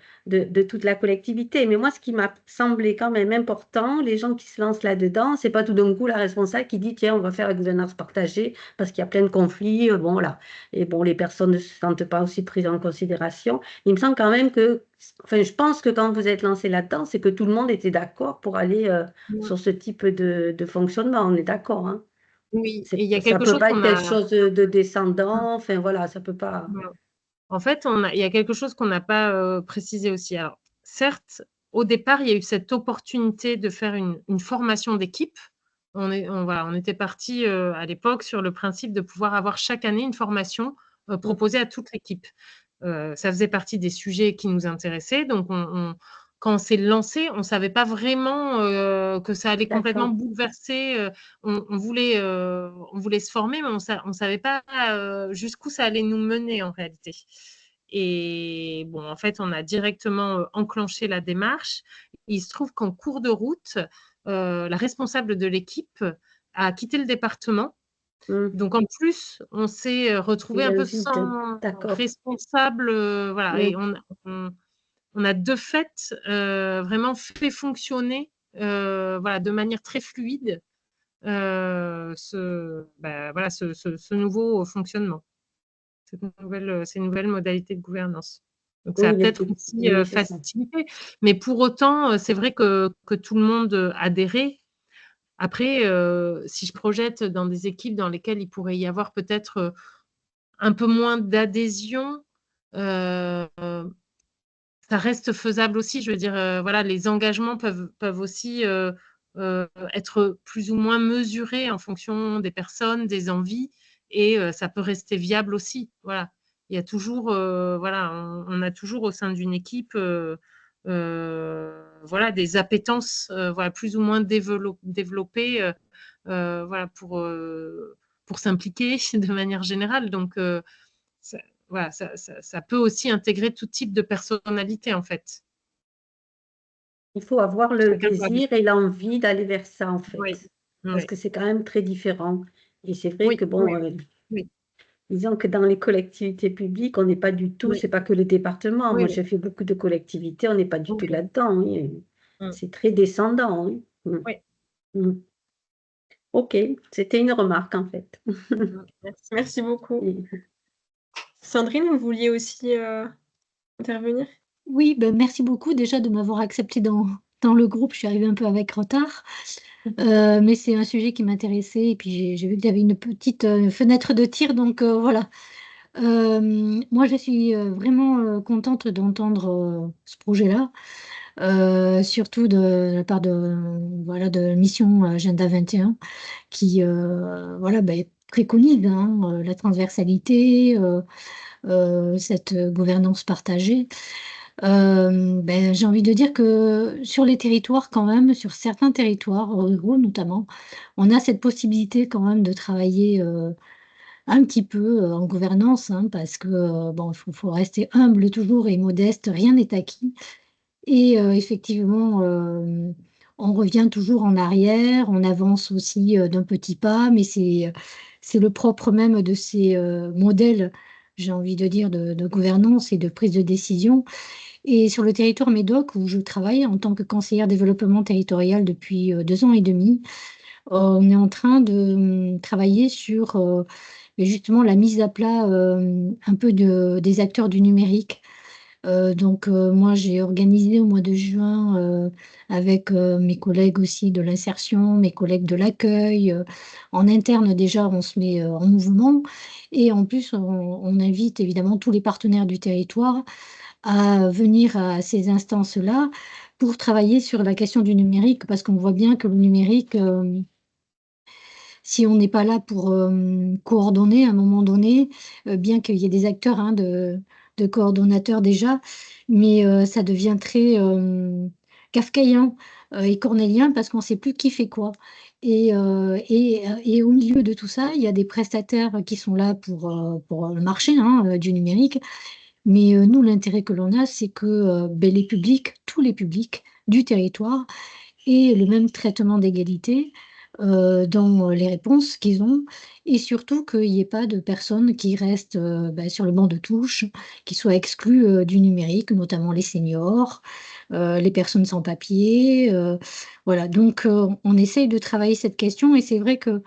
Speaker 7: toute la collectivité. Mais moi, ce qui m'a semblé quand même important, les gens qui se lancent là-dedans, c'est pas tout d'un coup la responsable qui dit, tiens, on va faire la gouvernance partagée parce qu'il y a plein de conflits, bon, voilà. Et bon, les personnes ne se sentent pas aussi prises en considération. Il me semble quand même que, enfin, je pense que quand vous êtes lancé là-dedans, c'est que tout le monde était d'accord pour aller sur ce type de fonctionnement. On est d'accord, hein?
Speaker 3: Oui, et il y a
Speaker 7: Ça
Speaker 3: quelque
Speaker 7: peut
Speaker 3: chose
Speaker 7: pas
Speaker 3: qu'on
Speaker 7: être quelque chose de descendant. Enfin, voilà, ça peut pas.
Speaker 3: En fait, il y a quelque chose qu'on n'a pas précisé aussi. Alors, certes, au départ, il y a eu cette opportunité de faire une formation d'équipe. On était parti à l'époque sur le principe de pouvoir avoir chaque année une formation proposée à toute l'équipe. Ça faisait partie des sujets qui nous intéressaient. Donc, quand on s'est lancé, on ne savait pas vraiment que ça allait complètement bouleverser. On voulait se former, mais on ne savait pas jusqu'où ça allait nous mener en réalité. Et bon, en fait, on a directement enclenché la démarche. Il se trouve qu'en cours de route, la responsable de l'équipe a quitté le département. Donc, en plus, on s'est retrouvé un peu sans responsable. Voilà, et on a de fait vraiment fait fonctionner voilà, de manière très fluide ce nouveau fonctionnement, ces nouvelles modalités de gouvernance. Donc, ça a peut-être aussi facilité. Mais pour autant, c'est vrai que tout le monde adhérait. Après, si je projette dans des équipes dans lesquelles il pourrait y avoir peut-être un peu moins d'adhésion, ça reste faisable aussi. Je veux dire, voilà, les engagements peuvent aussi être plus ou moins mesurés en fonction des personnes, des envies, et ça peut rester viable aussi. Voilà. Il y a toujours, voilà, on a toujours au sein d'une équipe voilà, des appétences voilà, plus ou moins développées voilà, pour s'impliquer de manière générale. Donc, voilà, ça peut aussi intégrer tout type de personnalité, en fait.
Speaker 7: Il faut avoir le désir et l'envie d'aller vers ça, en fait.
Speaker 3: Oui.
Speaker 7: Parce que c'est quand même très différent. Et c'est vrai que, bon,
Speaker 3: oui.
Speaker 7: disons que dans les collectivités publiques, on n'est pas du tout, c'est pas que le département. Moi, j'ai fait beaucoup de collectivités, on n'est pas du tout là-dedans. Oui. C'est très descendant. Oui. Ok, c'était une remarque, en fait.
Speaker 1: Merci beaucoup. Sandrine, vous vouliez aussi intervenir?
Speaker 8: Oui, ben, merci beaucoup déjà de m'avoir acceptée dans le groupe. Je suis arrivée un peu avec retard, mais c'est un sujet qui m'intéressait et puis j'ai vu qu'il y avait une petite fenêtre de tir, donc voilà. Moi, je suis vraiment contente d'entendre ce projet-là, surtout de la part voilà, de Mission Agenda 21 qui voilà, ben, préconise hein, la transversalité, cette gouvernance partagée. Ben, j'ai envie de dire que sur les territoires quand même, sur certains territoires ruraux notamment, on a cette possibilité quand même de travailler un petit peu en gouvernance, hein, parce que bon, faut rester humble toujours et modeste, rien n'est acquis. Et effectivement, on revient toujours en arrière, on avance aussi d'un petit pas, mais c'est le propre même de ces modèles, j'ai envie de dire, de gouvernance et de prise de décision. Et sur le territoire Médoc, où je travaille en tant que conseillère développement territorial depuis 2 ans et demi, on est en train de travailler sur justement la mise à plat un peu des acteurs du numérique. Donc moi, j'ai organisé au mois de juin avec mes collègues aussi de l'insertion, mes collègues de l'accueil. En interne, déjà, on se met en mouvement. Et en plus, on invite évidemment tous les partenaires du territoire à venir à ces instances-là pour travailler sur la question du numérique, parce qu'on voit bien que le numérique, si on n'est pas là pour coordonner à un moment donné, bien qu'il y ait des acteurs hein, de coordonnateurs déjà, mais ça devient très kafkaïen et cornélien parce qu'on ne sait plus qui fait quoi. Et au milieu de tout ça, il y a des prestataires qui sont là pour le marché hein, du numérique. Mais nous, l'intérêt que l'on a, c'est que ben, les publics, tous les publics du territoire aient le même traitement d'égalité dans les réponses qu'ils ont et surtout qu'il n'y ait pas de personnes qui restent ben, sur le banc de touche, qui soient exclues du numérique, notamment les seniors, les personnes sans papier. Voilà, donc on essaye de travailler cette question et c'est vrai que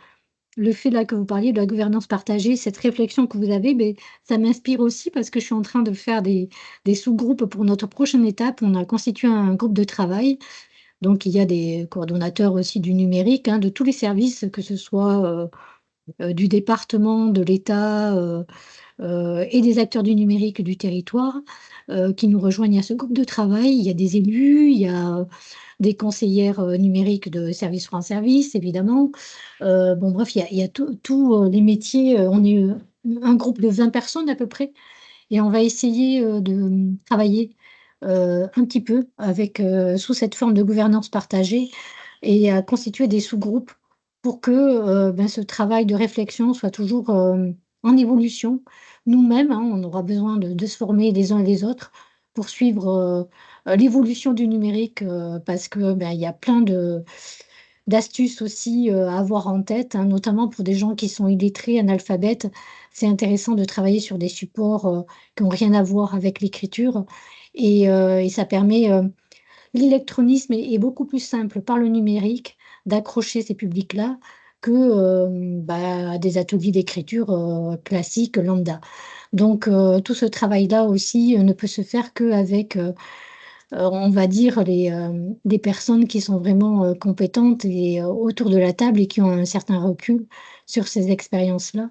Speaker 8: le fait là que vous parliez de la gouvernance partagée, cette réflexion que vous avez, ben, ça m'inspire aussi parce que je suis en train de faire des sous-groupes pour notre prochaine étape. On a constitué un groupe de travail. Donc, il y a des coordonnateurs aussi du numérique, hein, de tous les services, que ce soit du département, de l'État et des acteurs du numérique du territoire qui nous rejoignent à ce groupe de travail. Il y a des élus, il y a des conseillères numériques de Service France Service, évidemment. Bon, bref, il y a tous les métiers. On est un groupe de 20 personnes à peu près. Et on va essayer de travailler un petit peu avec, sous cette forme de gouvernance partagée et à constituer des sous-groupes pour que ben, ce travail de réflexion soit toujours en évolution. Nous-mêmes, hein, on aura besoin de se former les uns et les autres pour suivre l'évolution du numérique parce que ben, il y a plein d'astuces aussi à avoir en tête, hein, notamment pour des gens qui sont illettrés, analphabètes. C'est intéressant de travailler sur des supports qui n'ont rien à voir avec l'écriture et ça permet l'électronisme est beaucoup plus simple par le numérique d'accrocher ces publics-là que bah, des ateliers d'écriture classiques, lambda. Donc tout ce travail-là aussi ne peut se faire qu'avec, on va dire, des personnes qui sont vraiment compétentes et autour de la table et qui ont un certain recul sur ces expériences-là.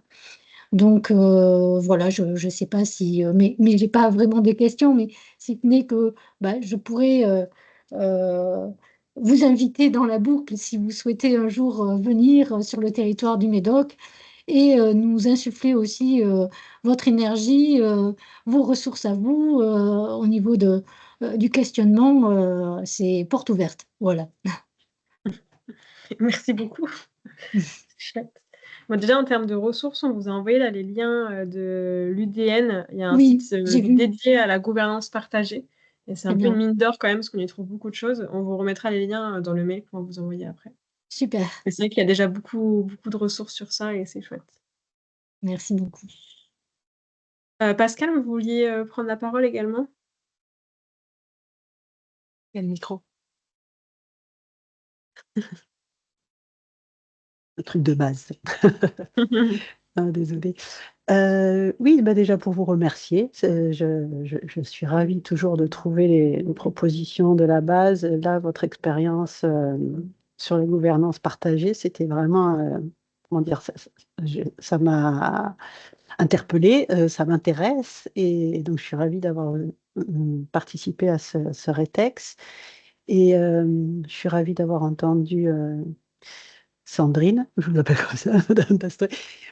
Speaker 8: Donc voilà, je ne sais pas si, mais j'ai pas vraiment de questions, mais si ce n'est que bah, je pourrais euh, vous inviter dans la boucle si vous souhaitez un jour venir sur le territoire du Médoc et nous insuffler aussi votre énergie, vos ressources à vous au niveau du questionnement, c'est porte ouverte. Voilà.
Speaker 1: Merci beaucoup. Chouette. Bon, déjà, en termes de ressources, on vous a envoyé là les liens de l'UDN. Il y a un
Speaker 8: Oui,
Speaker 1: site
Speaker 8: j'ai vu.
Speaker 1: dédié à la gouvernance partagée. Et c'est
Speaker 8: Très
Speaker 1: un peu une
Speaker 8: bien.
Speaker 1: mine d'or quand même, parce qu'on y trouve beaucoup de choses. On vous remettra les liens dans le mail qu'on va vous envoyer après.
Speaker 8: Super.
Speaker 1: Mais c'est vrai qu'il y a déjà beaucoup, beaucoup de ressources sur ça et c'est chouette.
Speaker 8: Merci beaucoup.
Speaker 1: Pascal, vous vouliez prendre la parole également?
Speaker 2: Il y a le micro.
Speaker 5: Le truc de base. Ah, désolée. Oui, bah déjà pour vous remercier, je suis ravie toujours de trouver les propositions de la base. Là, votre expérience sur la gouvernance partagée, c'était vraiment, comment dire, ça m'a interpellée, ça m'intéresse et donc je suis ravie d'avoir participé à ce rétex et je suis ravie d'avoir entendu Sandrine, je vous l'appelle comme ça, Madame Pastoy,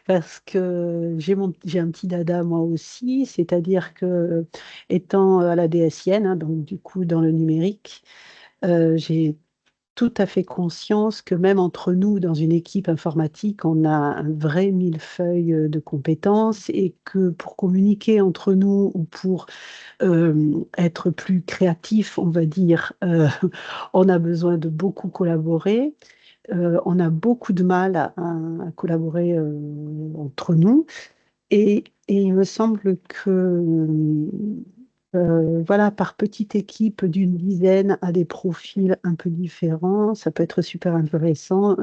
Speaker 5: parce que j'ai un petit dada moi aussi, c'est-à-dire que étant à la DSIN, hein, donc du coup dans le numérique, j'ai tout à fait conscience que même entre nous, dans une équipe informatique, on a un vrai millefeuille de compétences et que pour communiquer entre nous ou pour être plus créatif, on va dire, on a besoin de beaucoup collaborer. On a beaucoup de mal à collaborer entre nous. Et il me semble que voilà, par petite équipe d'une dizaine à des profils un peu différents, ça peut être super intéressant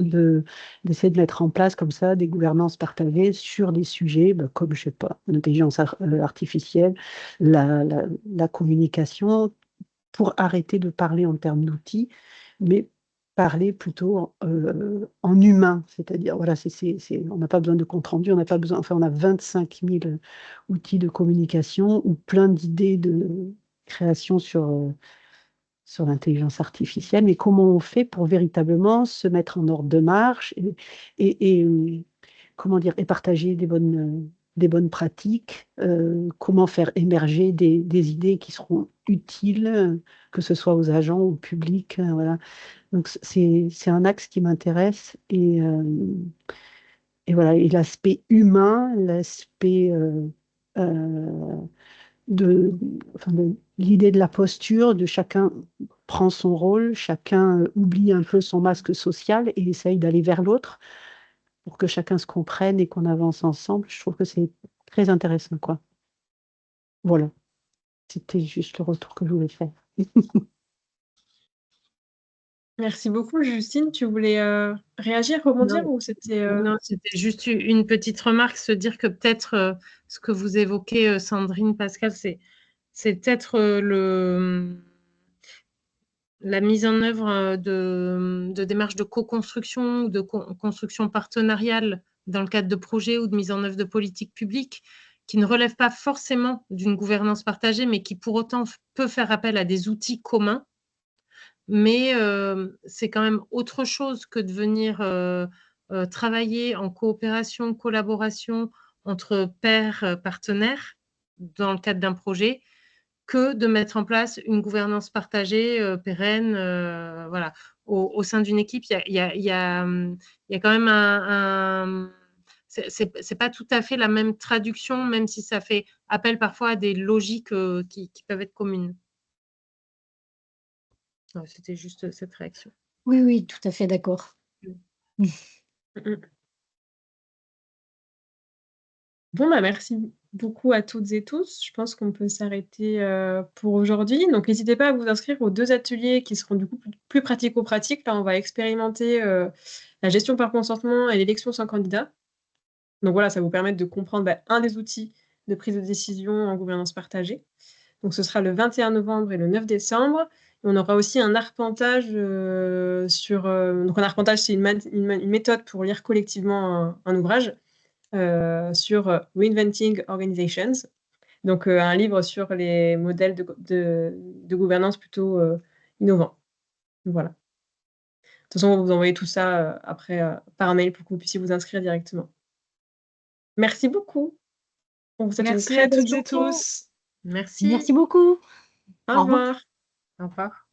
Speaker 5: d'essayer de mettre en place comme ça des gouvernances partagées sur des sujets comme, je sais pas, l'intelligence artificielle, la communication, pour arrêter de parler en termes d'outils, mais parler plutôt en humain. C'est-à-dire, voilà, on n'a pas besoin de compte rendu, on n'a pas besoin, enfin, on a 25 000 outils de communication ou plein d'idées de création sur l'intelligence artificielle, mais comment on fait pour véritablement se mettre en ordre de marche et, comment dire, et partager des bonnes pratiques, comment faire émerger des idées qui seront utiles, que ce soit aux agents, au public, voilà. Donc c'est un axe qui m'intéresse et voilà, et l'aspect humain, l'aspect de, enfin, l'idée de la posture, de chacun prend son rôle, chacun oublie un peu son masque social et essaye d'aller vers l'autre pour que chacun se comprenne et qu'on avance ensemble. Je trouve que c'est très intéressant, quoi. Voilà, c'était juste le retour que je voulais faire.
Speaker 1: Merci beaucoup, Justine. Tu voulais réagir, rebondir
Speaker 3: Non,
Speaker 1: ou c'était
Speaker 3: non, c'était juste une petite remarque, se dire que peut-être ce que vous évoquez, Sandrine, Pascal, c'est peut-être la mise en œuvre de démarches de co-construction ou de construction partenariale dans le cadre de projets ou de mise en œuvre de politiques publiques qui ne relèvent pas forcément d'une gouvernance partagée, mais qui pour autant peut faire appel à des outils communs. Mais c'est quand même autre chose que de venir travailler en coopération, collaboration entre pairs partenaires dans le cadre d'un projet, que de mettre en place une gouvernance partagée pérenne. Voilà. Au sein d'une équipe, il y a quand même c'est pas tout à fait la même traduction, même si ça fait appel parfois à des logiques qui peuvent être communes. Ouais, c'était juste cette réaction.
Speaker 8: Oui, oui, tout à fait d'accord.
Speaker 1: Bon, merci beaucoup à toutes et tous. Je pense qu'on peut s'arrêter pour aujourd'hui. Donc, n'hésitez pas à vous inscrire aux 2 ateliers qui seront du coup plus pratico-pratiques. Là, on va expérimenter la gestion par consentement et l'élection sans candidat. Donc voilà, ça va vous permettre de comprendre un des outils de prise de décision en gouvernance partagée. Donc, ce sera le 21 novembre et le 9 décembre. Et on aura aussi un arpentage sur... donc, un arpentage, c'est une méthode pour lire collectivement un ouvrage sur Reinventing Organizations. Donc, un livre sur les modèles de gouvernance plutôt innovants. Voilà. De toute façon, on va vous envoyer tout ça après par mail pour que vous puissiez vous inscrire directement. Merci beaucoup. On vous souhaite une
Speaker 2: Merci
Speaker 1: très
Speaker 2: à
Speaker 1: belle
Speaker 2: toutes et
Speaker 1: journée.
Speaker 2: tous.
Speaker 3: Merci.
Speaker 8: Merci beaucoup.
Speaker 1: Au
Speaker 8: Au revoir.
Speaker 1: revoir.
Speaker 3: Au revoir.